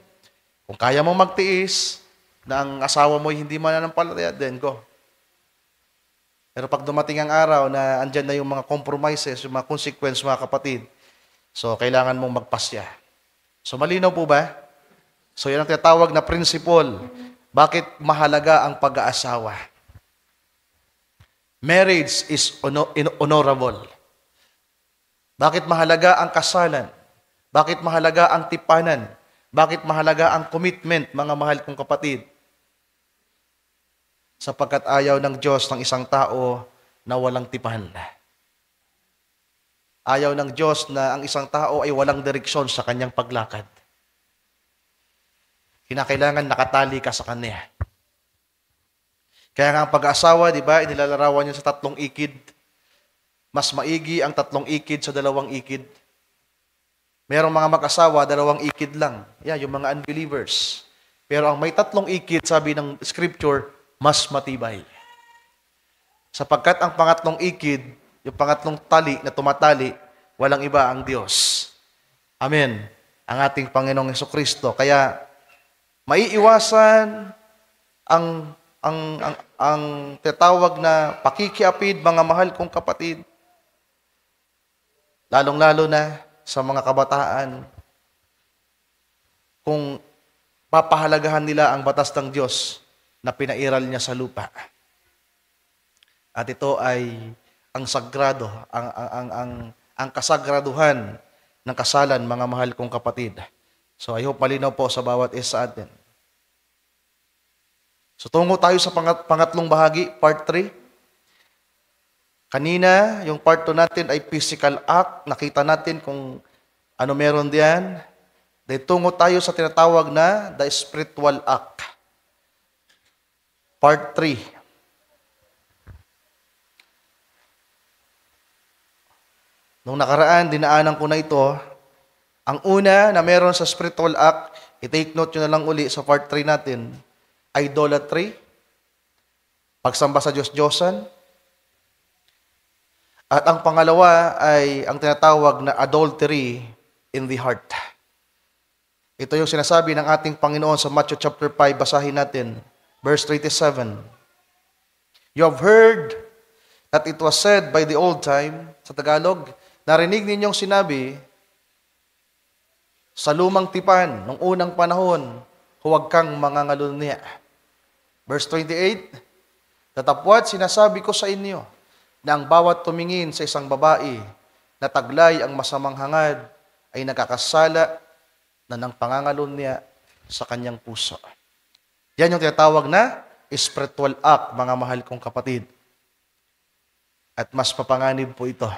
Kung kaya mong magtiis na ang asawa mo hindi mananampalataya, then go. Pero pag dumating ang araw na andyan na yung mga compromises, yung mga consequence, mga kapatid, so kailangan mong magpasya. So malinaw po ba? So yan ang tinatawag na principle. Bakit mahalaga ang pag-aasawa? Marriage is honorable. Bakit mahalaga ang kasalan? Bakit mahalaga ang tipanan? Bakit mahalaga ang commitment, mga mahal kong kapatid? Sapagkat ayaw ng Diyos ng isang tao na walang tipan. Ayaw ng Diyos na ang isang tao ay walang direksyon sa kanyang paglakad. Kinakailangan nakatali ka sa Kanya. Kaya nga ang pag-aasawa, di ba, inilalarawan niya sa 3 ikid. Mas maigi ang 3 ikid sa 2 ikid. Merong mga mag-asawa, 2 ikid lang. Yung mga unbelievers. Pero ang may 3 ikid, sabi ng scripture, mas matibay. Sapagkat ang pangatlong ikid, yung pangatlong tali na tumatali, walang iba ang Diyos. Amen. Ang ating Panginoong Jesucristo. Kaya maiiwasan ang tinatawag na pakikiapid, mga mahal kong kapatid. Lalong-lalo na sa mga kabataan. Kung papahalagahan nila ang batas ng Diyos na pinairal niya sa lupa. At ito ay ang sagrado, ang kasagraduhan ng kasalan, mga mahal kong kapatid. So I hope malinaw po sa bawat isa atin. So tungo tayo sa pangatlong bahagi, part 3. Kanina, yung part 2 natin ay physical act. Nakita natin kung ano meron diyan. Dahil tungo tayo sa tinatawag na the spiritual act. Part 3. Nung nakaraan, dinaanan ko na ito. Ang una na meron sa spiritual act, i-take note nyo na lang uli sa part 3 natin, idolatry, pagsamba sa Diyos-Diyosan. At ang pangalawa ay ang tinatawag na adultery in the heart. Ito yung sinasabi ng ating Panginoon sa Matthew chapter 5, basahin natin, verse 37. You have heard that it was said by the old time, sa Tagalog, narinig ninyong sinabi, sa lumang tipan, nung unang panahon, huwag kang mangangalunya. Verse 28, tatapwat sinasabi ko sa inyo, na ang bawat tumingin sa isang babae na taglay ang masamang hangad ay nakakasala na ng pangangalunya sa kanyang puso. Yan yung tinatawag na spiritual act, mga mahal kong kapatid. At mas mapanganib po ito.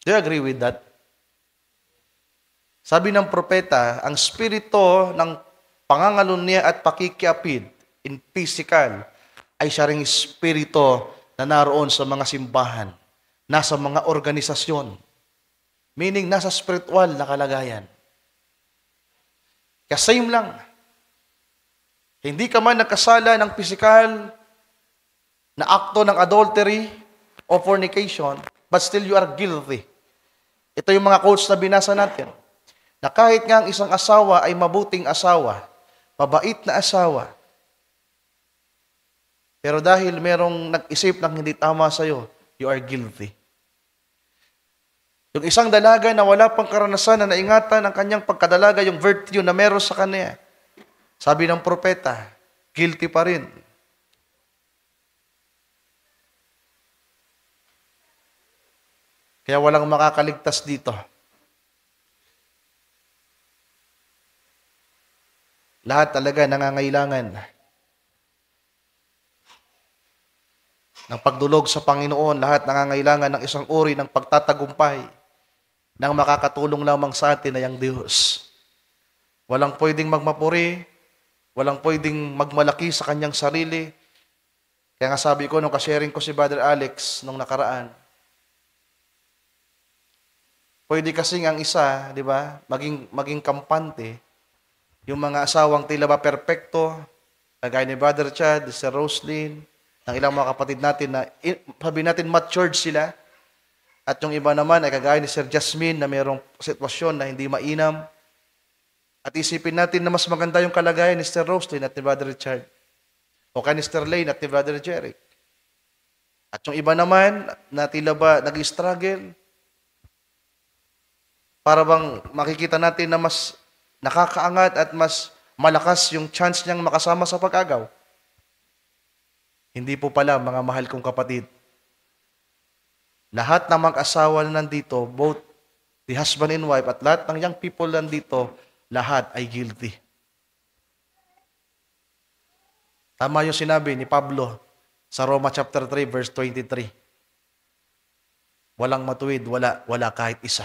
Do you agree with that? Sabi ng propeta, ang spirito ng pangangalunya at pakikiapid in physical ay siya ring spirito na naroon sa mga simbahan, nasa mga organisasyon, meaning nasa spiritual na kalagayan. Kaya same lang. Hindi ka man nagkasala ng physical na akto ng adultery o fornication, but still you are guilty. Ito yung mga quotes na binasa natin. Na kahit nga ang isang asawa ay mabuting asawa, mabait na asawa, pero dahil merong nag-isip ng hindi tama sa'yo, you are guilty. Yung isang dalaga na wala pang karanasan na naingatan ang kanyang pagkadalaga, yung virtue na meron sa kanya, sabi ng propeta, guilty pa rin. Kaya walang makakaligtas dito. Lahat talaga nangangailangan ng pagdulog sa Panginoon. Lahat nangangailangan ng isang uri ng pagtatagumpay nang makakatulong lamang sa atin ay ang Diyos. Walang pwedeng magmapuri, walang pwedeng magmalaki sa kanyang sarili. Kaya nga sabi ko nung kasharing ko si Brother Alex nung nakaraan, pwede kasing ang isa, di ba, maging kampante, yung mga asawang tila ba perpekto, kagaya ni Brother Chad, si Roslyn, ng ilang mga kapatid natin na, sabi natin, matured sila. At yung iba naman ay kagaya ni Sir Jasmine na mayroong sitwasyon na hindi mainam. At isipin natin na mas maganda yung kalagayan ni Sir Roslyn at ni Brother Richard. O kay ni Sir Lane at ni Brother Jeric. At yung iba naman na tila ba nag-struggle, para bang makikita natin na mas nakakaangat at mas malakas yung chance niyang makasama sa pag-agaw. Hindi po pala, mga mahal kong kapatid. Lahat ng mag-asawa na nandito, both the husband and wife at lahat ng young people nandito, lahat ay guilty. Tama yung sinabi ni Pablo sa Roma chapter 3 verse 23. Walang matuwid, wala kahit isa.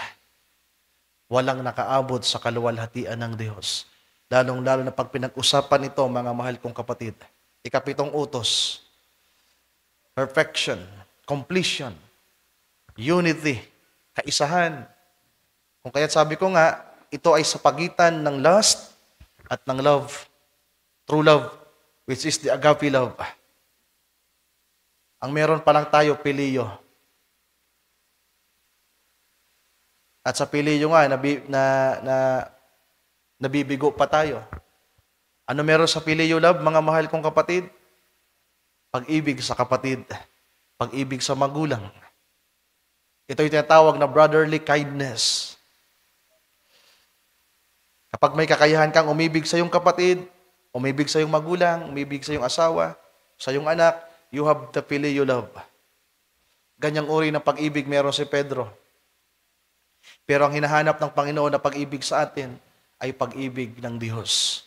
Walang nakaabot sa kaluwalhatian ng Diyos. Lalong-lalo na pag pinag-usapan ito, mga mahal kong kapatid. Ikapitong utos, perfection, completion, unity, kaisahan. Kung kaya't sabi ko nga, ito ay sa pagitan ng lust at ng love, true love, which is the agape love. Ang meron pa lang tayo, pilio. At sa pilio nga, nabibigo pa tayo. Ano meron sa pilio love, mga mahal kong kapatid? Pag-ibig sa kapatid. Pag-ibig sa magulang. Ito yung tinatawag na brotherly kindness. Kapag may kakayahan kang umibig sa iyong kapatid, umibig sa iyong magulang, umibig sa iyong asawa, sa iyong anak, you have the filial love. Ganyang uri ng pag-ibig meron si Pedro. Pero ang hinahanap ng Panginoon na pag-ibig sa atin ay pag-ibig ng Diyos.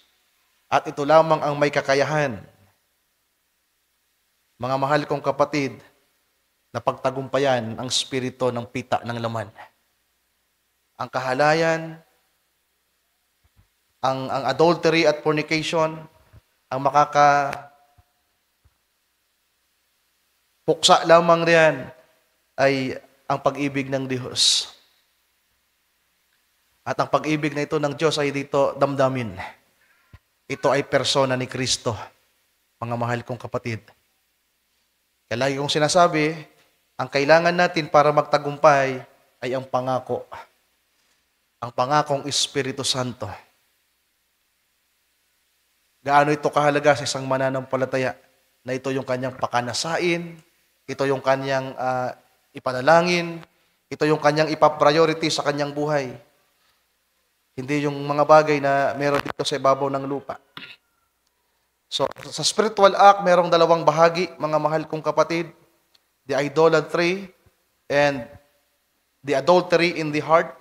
At ito lamang ang may kakayahan. Mga mahal kong kapatid, na pagtagumpayan ang spirito ng pita ng laman. Ang kahalayan, ang adultery at fornication, ang puksa lamang riyan ay ang pag-ibig ng Diyos. At ang pag-ibig na ito ng Diyos ay dito damdamin. Ito ay persona ni Kristo, mga mahal kong kapatid. Kaya lagi kong sinasabi, ang kailangan natin para magtagumpay ay ang pangako. Ang pangakong Espiritu Santo. Gaano ito kahalaga sa isang mananampalataya na ito yung kanyang pakanasain, ito yung kanyang ipanalangin, ito yung kanyang ipapriority sa kanyang buhay. Hindi yung mga bagay na meron dito sa ibabaw ng lupa. So, sa spiritual act, merong dalawang bahagi, mga mahal kong kapatid. The idolatry and the adultery in the heart.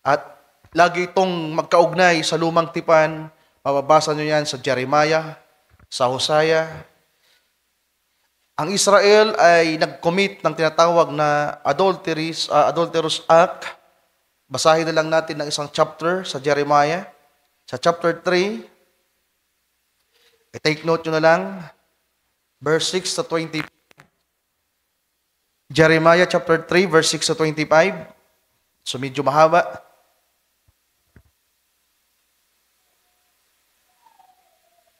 At lagi itong magkaugnay sa lumang tipan. Mababasa nyo yan sa Jeremiah, sa Hosea. Ang Israel ay nag-commit ng tinatawag na adulterous act. Basahin na lang natin ng isang chapter sa Jeremiah. Sa chapter 3, i-take note nyo na lang, verse 6 to 20. Jeremiah chapter 3, verse 6 to 25. So medyo mahaba.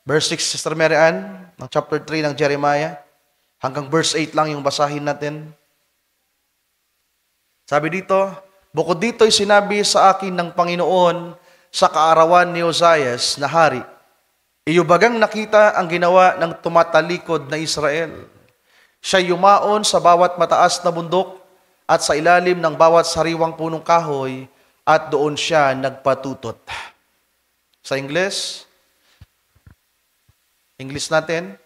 Verse 6, Sister Mary Ann, ng chapter 3 ng Jeremiah. Hanggang verse 8 lang yung basahin natin. Sabi dito, bukod dito ay sinabi sa akin ng Panginoon sa kaarawan ni Ozias na hari, iyo bagang nakita ang ginawa ng tumatalikod na Israel. Siya yumaon sa bawat mataas na bundok at sa ilalim ng bawat sariwang punong kahoy at doon siya nagpatutot. Sa English natin,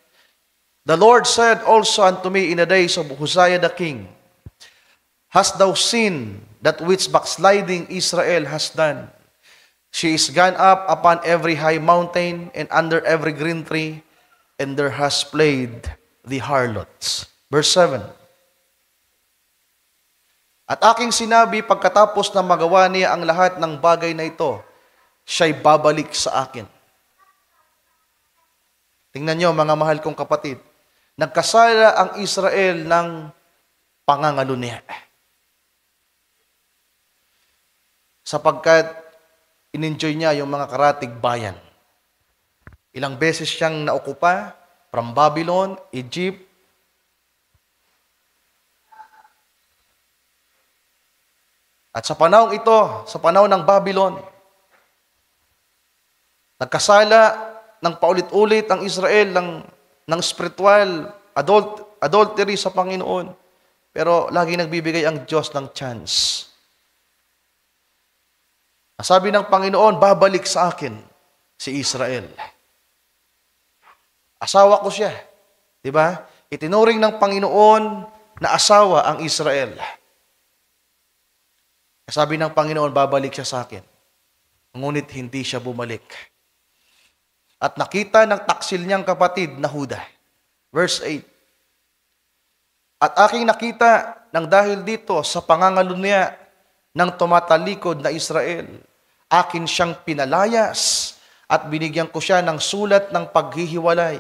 the Lord said also unto me in the days of Hosea the king, hast thou seen that which backsliding Israel has done? She is gone up upon every high mountain and under every green tree, and there has played the harlots. Verse 7. At aking sinabi, pagkatapos na magawa niya ang lahat ng bagay na ito, siya'y babalik sa akin. Tingnan nyo, mga mahal kong kapatid, nagkasala ang Israel ng pangangalo niya. Sapagkat in-enjoy niya yung mga karatig bayan. Ilang beses siyang naokupa from Babylon, Egypt, at sa panahon ito, sa panahon ng Babylon, nagkasala ng paulit-ulit ang Israel ng spiritual adultery sa Panginoon. Pero lagi nagbibigay ang Diyos ng chance. Sabi ng Panginoon, babalik sa akin si Israel. Asawa ko siya. Diba? Itinuring ng Panginoon na asawa ang Israel. Sabi ng Panginoon, babalik siya sa akin. Ngunit hindi siya bumalik. At nakita ng taksil niyang kapatid na Huda. Verse 8. At aking nakita nang dahil dito sa pangangalunya ng tumatalikod na Israel, akin siyang pinalayas at binigyan ko siya ng sulat ng paghihiwalay.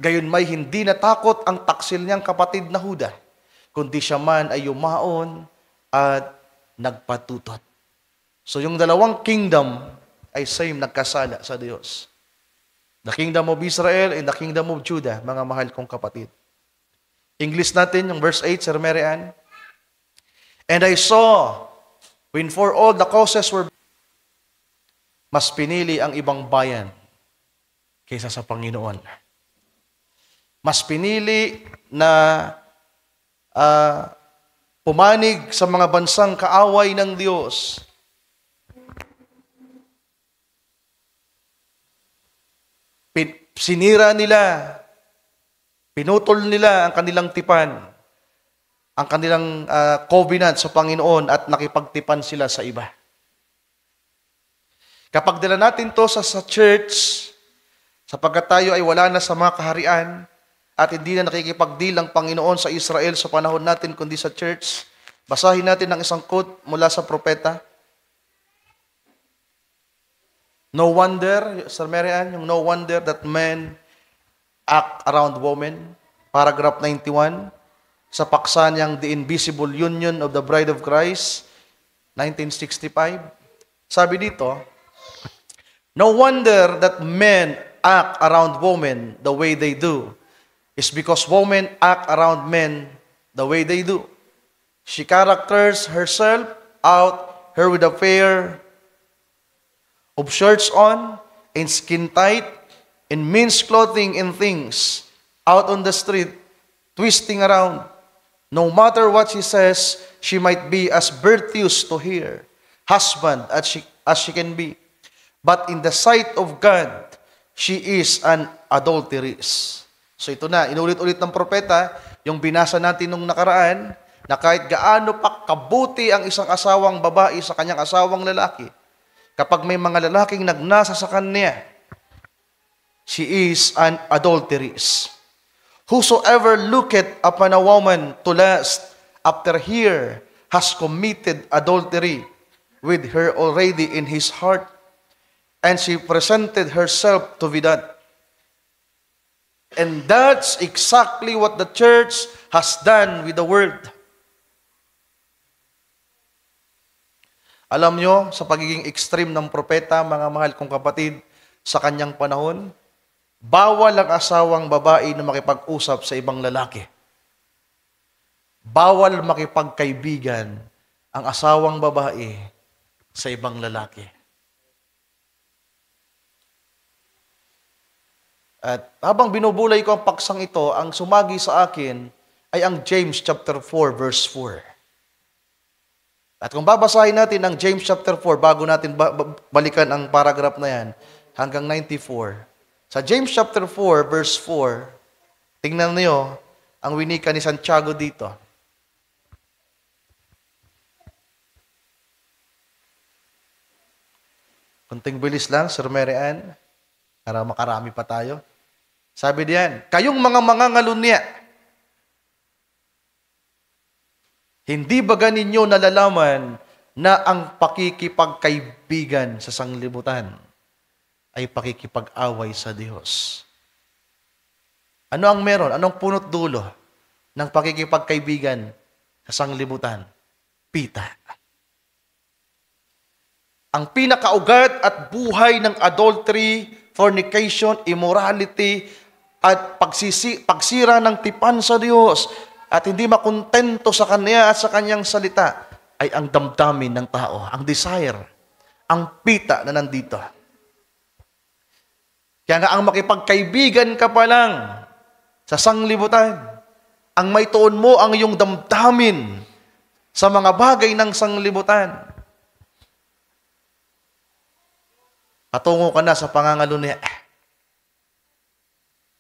Gayon may hindi natakot ang taksil niyang kapatid na Huda, kundi siya man ay yumaon at nagpatutot. So yung dalawang kingdom ay same, nagkasala sa Diyos. The kingdom of Israel and the kingdom of Judah, mga mahal kong kapatid. English natin, yung verse 8, Sir Mary Ann. And I saw, when for all the causes were, mas pinili ang ibang bayan kaysa sa Panginoon. Mas pinili na pumanig sa mga bansang kaaway ng Diyos. Sinira nila, pinutol nila ang kanilang tipan, ang kanilang covenant sa Panginoon at nakipagtipan sila sa iba. Kapag dala natin to sa church, sapagkat tayo ay wala na sa mga kaharian at hindi na nakikipagdeal ang Panginoon sa Israel sa panahon natin kundi sa church, basahin natin ang isang quote mula sa propeta. No wonder, Sir Mary Ann, yung no wonder that men act around women, paragraph 91, sa paksa niyang The Invisible Union of the Bride of Christ, 1965. Sabi dito, no wonder that men act around women the way they do, is because women act around men the way they do. She characters herself out her with a pair of shirts on, and skin tight, and means clothing and things, out on the street, twisting around. No matter what she says, she might be as virtuous to her husband as she can be. But in the sight of God, she is an adulteress. So ito na, inulit-ulit ng propeta, yung binasa natin nung nakaraan, na kahit gaano pa kabuti ang isang asawang babae sa kanyang asawang lalaki, kapag may mga lalaking nagnasa sa kanya, she is an adulteress. Whosoever looketh upon a woman to lust after her has committed adultery with her already in his heart, and she presented herself to be that. And that's exactly what the church has done with the world. Alam nyo, sa pagiging extreme ng propeta, mga mahal kong kapatid, sa kanyang panahon, bawal ang asawang babae na makipag-usap sa ibang lalaki. Bawal makipagkaibigan ang asawang babae sa ibang lalaki. At habang binubulay ko ang paksang ito, ang sumagi sa akin ay ang James chapter 4 verse 4. At kung babasahin natin ang James chapter 4, bago natin balikan ang paragraph na yan, hanggang 94. Sa James chapter 4, verse 4, tingnan niyo ang winika ni Santiago dito. Kunting bilis lang, Sir Mary Ann, para makarami pa tayo. Sabi diyan, kayong mga mangangalunya, hindi ba ganinyo nalalaman na ang pakikipagkaibigan sa sanglibutan ay pakikipag-away sa Diyos? Ano ang meron? Anong punot dulo ng pakikipagkaibigan sa sanglibutan? Pita. Ang pinakaugat at buhay ng adultery, fornication, immorality, at pagsira ng tipan sa Diyos, at hindi makontento sa Kanya at sa Kanyang salita, ay ang damdamin ng tao, ang desire, ang pita na nandito. Kaya nga ang makipagkaibigan ka pa lang sa sanglibutan, ang may tuon mo ang iyong damdamin sa mga bagay ng sanglibutan. Patungo ka na sa pangangalunya.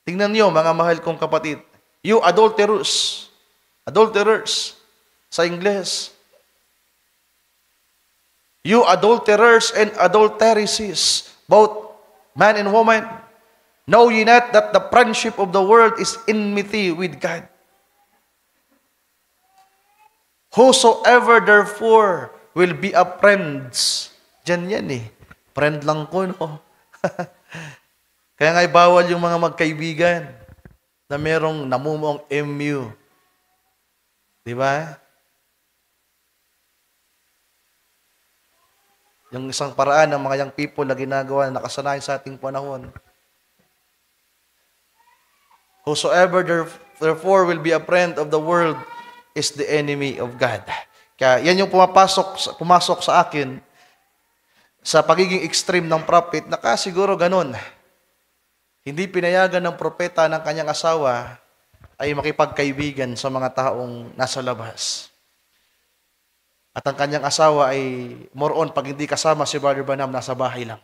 Tingnan niyo, mga mahal kong kapatid, you adulterers, sa Ingles. You adulterers and adulteresses, both man and woman, know ye not that the friendship of the world is enmity with God? Whosoever therefore will be a friends. Diyan yan eh. Friend lang ko, no? Kaya nga bawal yung mga magkaibigan na merong namumuong MU. Di ba? Yung isang paraan ng mga young people na ginagawa na nakasanayan sa ating panahon. Whosoever therefore will be a friend of the world is the enemy of God. Kaya yan yung pumasok sa akin sa pagiging extreme ng prophet na siguro ganun. Hindi pinayagan ng propeta ng kanyang asawa ay makipagkaibigan sa mga taong nasa labas. At ang kanyang asawa ay more on pag hindi kasama si Brother Branham, nasa bahay lang.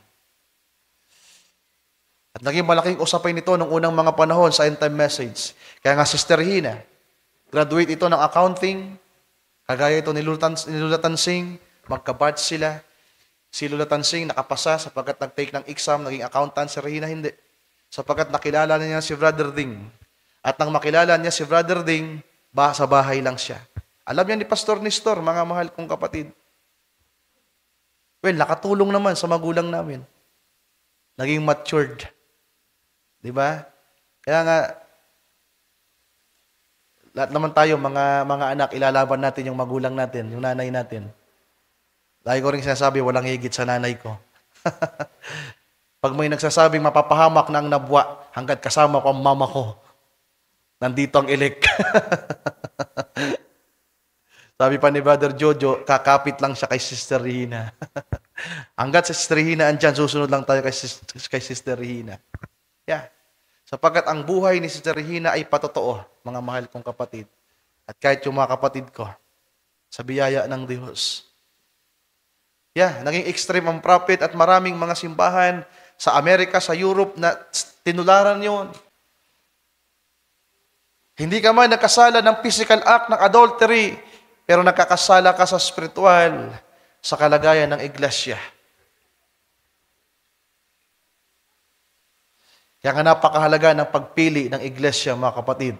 At naging malaking usapin nito nung unang mga panahon sa end time message. Kaya nga Sister Hina, graduate ito ng accounting, kagaya ito ni Lula Tansing, magkabatch sila. Si Lula Tansing nakapasa sapagkat nag-take ng exam, naging accountant, si Regina hindi. Sapagkat nakilala niya si Brother Ding. At nang makilala niya si Brother Ding, sa bahay lang siya. Alam niya ni Pastor Nestor, mga mahal kong kapatid. Well, nakatulong naman sa magulang namin. Naging matured. Diba? Kaya nga, lahat naman tayo, mga anak, ilalaban natin yung magulang natin, yung nanay natin. Lagi ko rin sinasabi, walang higit sa nanay ko. Pag may nagsasabing mapapahamak na ang nabwa, hanggat kasama ko ang mama ko, nandito ang ilik. Sabi pa ni Brother Jojo, kakapit lang siya kay Sister Regina. Hanggat si Sister Regina andyan, susunod lang tayo kay Sister Regina. Yeah. Sapagkat ang buhay ni Sister Regina ay patotoo, mga mahal kong kapatid. At kahit yung mga kapatid ko, sa biyaya ng Diyos. Yeah, naging extreme ang prophet at maraming mga simbahan sa Amerika, sa Europe na tinularan yon. Hindi ka man nagkasala ng physical act ng adultery, pero nakakasala ka sa spiritual, sa kalagayan ng iglesia. Kaya nga napakahalaga ng pagpili ng iglesia, mga kapatid.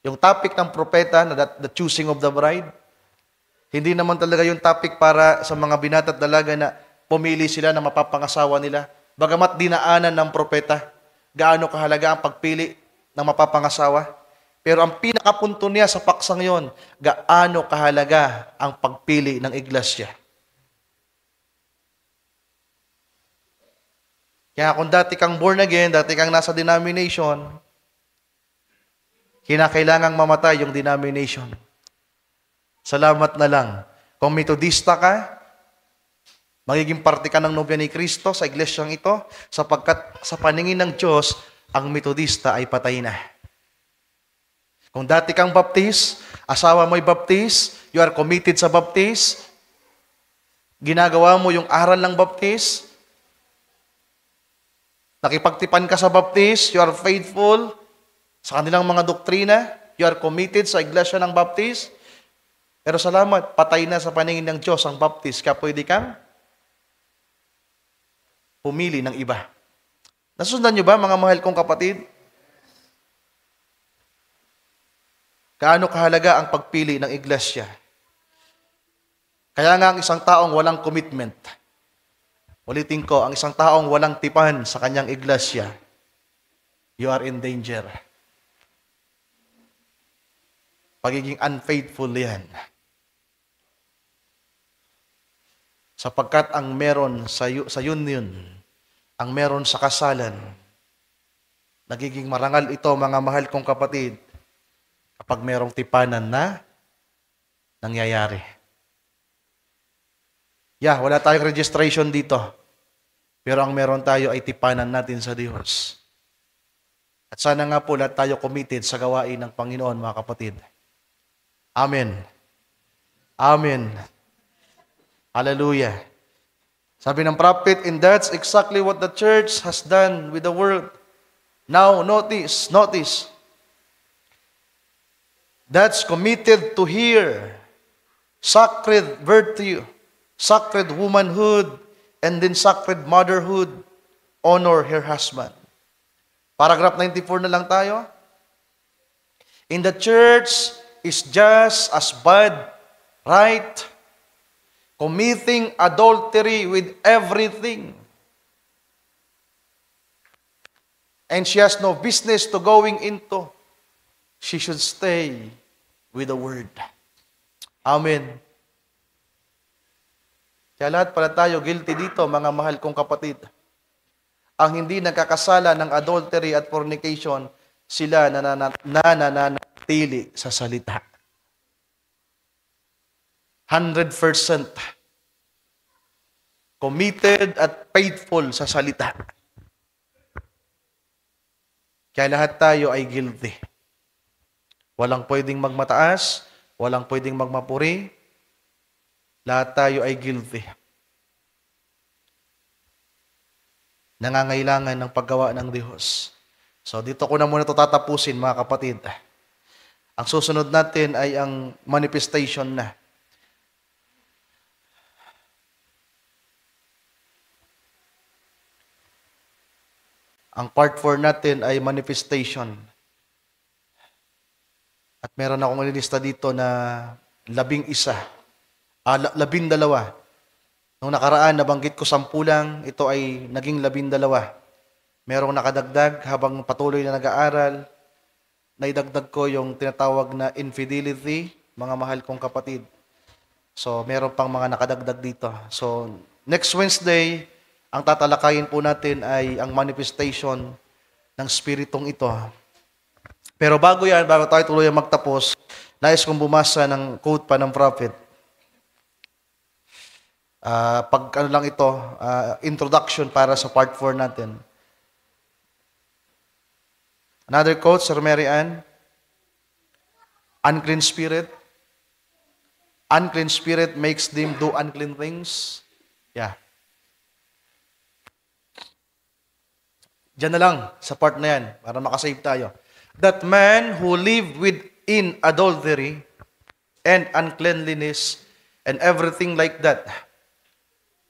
Yung topic ng propeta, na the choosing of the bride, hindi naman talaga yung topic para sa mga binata at dalaga na pumili sila na mapapangasawa nila. Bagamat dinaanan ng propeta, gaano kahalaga ang pagpili ng mapapangasawa. Pero ang pinakapunto niya sa paksang yon, gaano kahalaga ang pagpili ng iglesia. Kaya kung dati kang born again, dati kang nasa denomination, kinakailangang mamatay yung denomination. Salamat na lang. Kung Metodista ka, magiging parte ka ng nobya ni Kristo sa iglesyang ito, sapagkat sa paningin ng Diyos, ang Metodista ay patay na. Kung dati kang baptist, asawa mo'y baptist, you are committed sa baptist, ginagawa mo yung aral ng baptist, nakipagtipan ka sa baptist, you are faithful sa kanilang mga doktrina, you are committed sa iglesia ng baptist, pero salamat, patay na sa paningin ng Diyos ang baptist, kaya pwede kang pumili ng iba. Nasundan nyo ba, mga mahal kong kapatid? Gaano kahalaga ang pagpili ng iglesia? Kaya nga ang isang taong walang commitment, ulitin ko, ang isang taong walang tipan sa kanyang iglesia, you are in danger. Pagiging unfaithful yan. Sapagkat ang meron sa union, ang meron sa kasalan, nagiging marangal ito, mga mahal kong kapatid, kapag merong tipanan na nangyayari. Wala tayong registration dito. Pero ang meron tayo ay tipanan natin sa Diyos. At sana nga po lahat tayo committed sa gawain ng Panginoon, mga kapatid. Amen. Amen. Hallelujah. Sabi ng prophet, and that's exactly what the church has done with the world. Now, notice, that's committed to hear sacred virtue, sacred womanhood, and then sacred motherhood, honor her husband. Paragraph 94 na lang tayo. In the church is just as bad Right? Committing adultery with everything. And she has no business to going into. She should stay with the Word. Amen. Kaya lahat pala tayo guilty dito, mga mahal kong kapatid. Ang hindi nagkakasala ng adultery at fornication, sila nananatili sa salita. 100% committed at faithful sa salita. Kaya lahat tayo ay guilty. Walang pwedeng magmataas, walang pwedeng magmapuri. Lahat tayo ay guilty. Nangangailangan ng paggawa ng Diyos. So dito ko na muna ito tatapusin, mga kapatid. Ang susunod natin ay ang manifestation na. Ang part 4 natin ay manifestation. At meron akong nilista dito na 11. 12. Nung nakaraan, nabanggit ko 10 lang, ito ay naging 12. Merong nakadagdag habang patuloy na nag-aaral. Naidagdag ko yung tinatawag na infidelity, mga mahal kong kapatid. So, meron pang mga nakadagdag dito. So, next Wednesday, ang tatalakayin po natin ay ang manifestation ng Spiritong ito. Pero bago yan, bago tayo tuluyang magtapos, nais kong bumasa ng quote pa ng prophet. Introduction para sa part 4 natin. Another quote, Sir Mary Ann. Unclean spirit. Unclean spirit makes them do unclean things. Yeah. Diyan na lang sa part na yan para makasave tayo. That man who lived within adultery and uncleanliness and everything like that,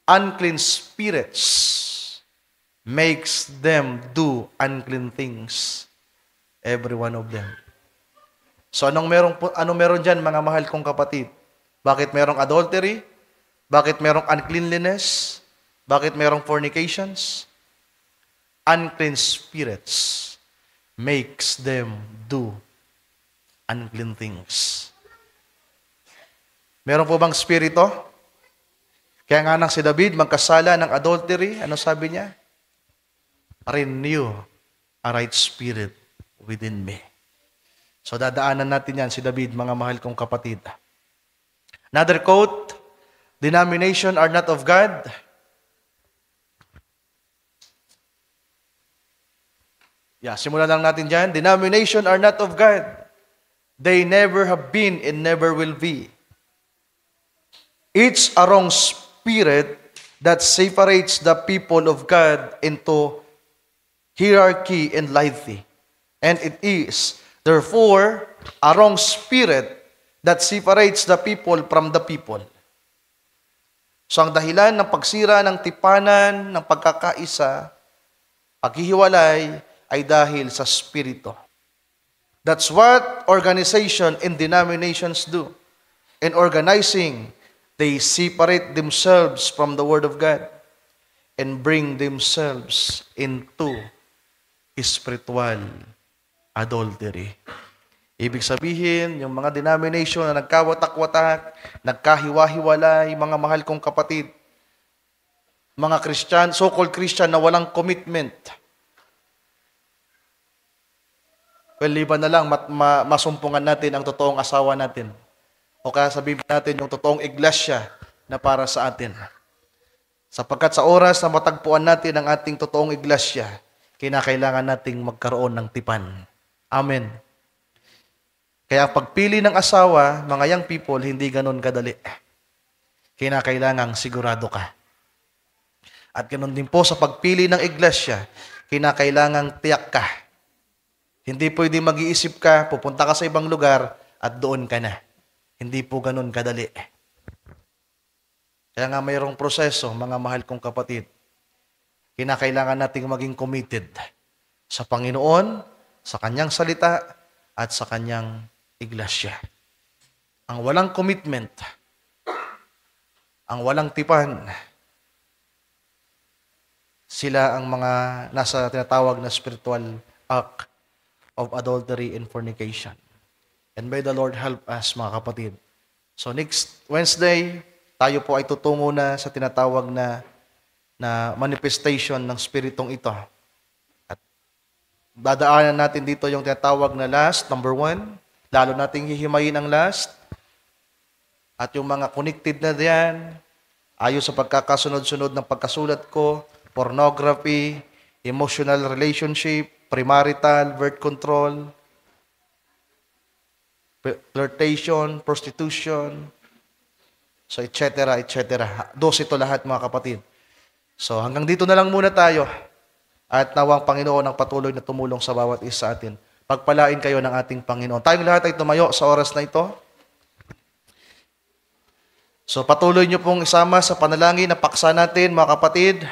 unclean spirits makes them do unclean things. Every one of them. So anong meron dyan, mga mahal kong kapatid? Bakit merong adultery? Bakit merong uncleanliness? Bakit merong fornications? Unclean spirits makes them do unclean things. Meron po bang spirito? Kaya nga nang si David magkasala ng adultery, ano sabi niya? Renew a right spirit within me. So dadaanan natin yan si David, mga mahal kong kapatid. Another quote, denomination are not of God. Simulan lang natin dyan. Denomination are not of God. They never have been and never will be. It's a wrong spirit that separates the people of God into hierarchy and laity. And it is, therefore, a wrong spirit that separates the people from the people. So ang dahilan ng pagsira ng tipanan, ng pagkakaisa, paghihiwalay, ay dahil sa spirito. That's what organization and denominations do. In organizing, they separate themselves from the Word of God and bring themselves into spiritual adultery. Ibig sabihin, yung mga denomination na nagkawatak-watak, nagkahiwa-hiwalay, mga mahal kong kapatid, mga Christian, so-called Christian na walang commitment. Well, liban na lang, masumpungan natin ang totoong asawa natin. O kaya sabihin natin yung totoong iglesia na para sa atin. Sapagkat sa oras na matagpuan natin ang ating totoong iglesia, kinakailangan nating magkaroon ng tipan. Amen. Kaya pagpili ng asawa, mga young people, hindi ganun kadali. Kinakailangang sigurado ka. At ganun din po sa pagpili ng iglesia, kinakailangang tiyak ka. Hindi pwede mag-iisip ka, pupunta ka sa ibang lugar, at doon ka na. Hindi po ganun kadali. Kaya nga mayroong proseso, mga mahal kong kapatid. Kinakailangan nating maging committed sa Panginoon, sa Kanyang salita, at sa Kanyang iglesia. Ang walang commitment, ang walang tipan, sila ang mga nasa tinatawag na spiritual act of adultery and fornication. And may the Lord help us, mga kapatid. So next Wednesday, tayo po ay tutungo na sa tinatawag na manifestation ng spiritong ito. At dadaanan natin dito yung tinatawag na lust, number 1. Lalo nating hihimayin ang lust. At yung mga connected na diyan, ayon sa pagkakasunod-sunod ng pagkasulat ko, pornography, emotional relationship, premarital, birth control, flirtation, prostitution, so etc. 12 ito lahat, mga kapatid. So hanggang dito na lang muna tayo. At nawang Panginoon ang patuloy na tumulong sa bawat isa atin. Pagpalain kayo ng ating Panginoon. Tayong lahat ay tumayo sa oras na ito. So patuloy niyo pong isama sa panalangin na paksa natin, mga kapatid.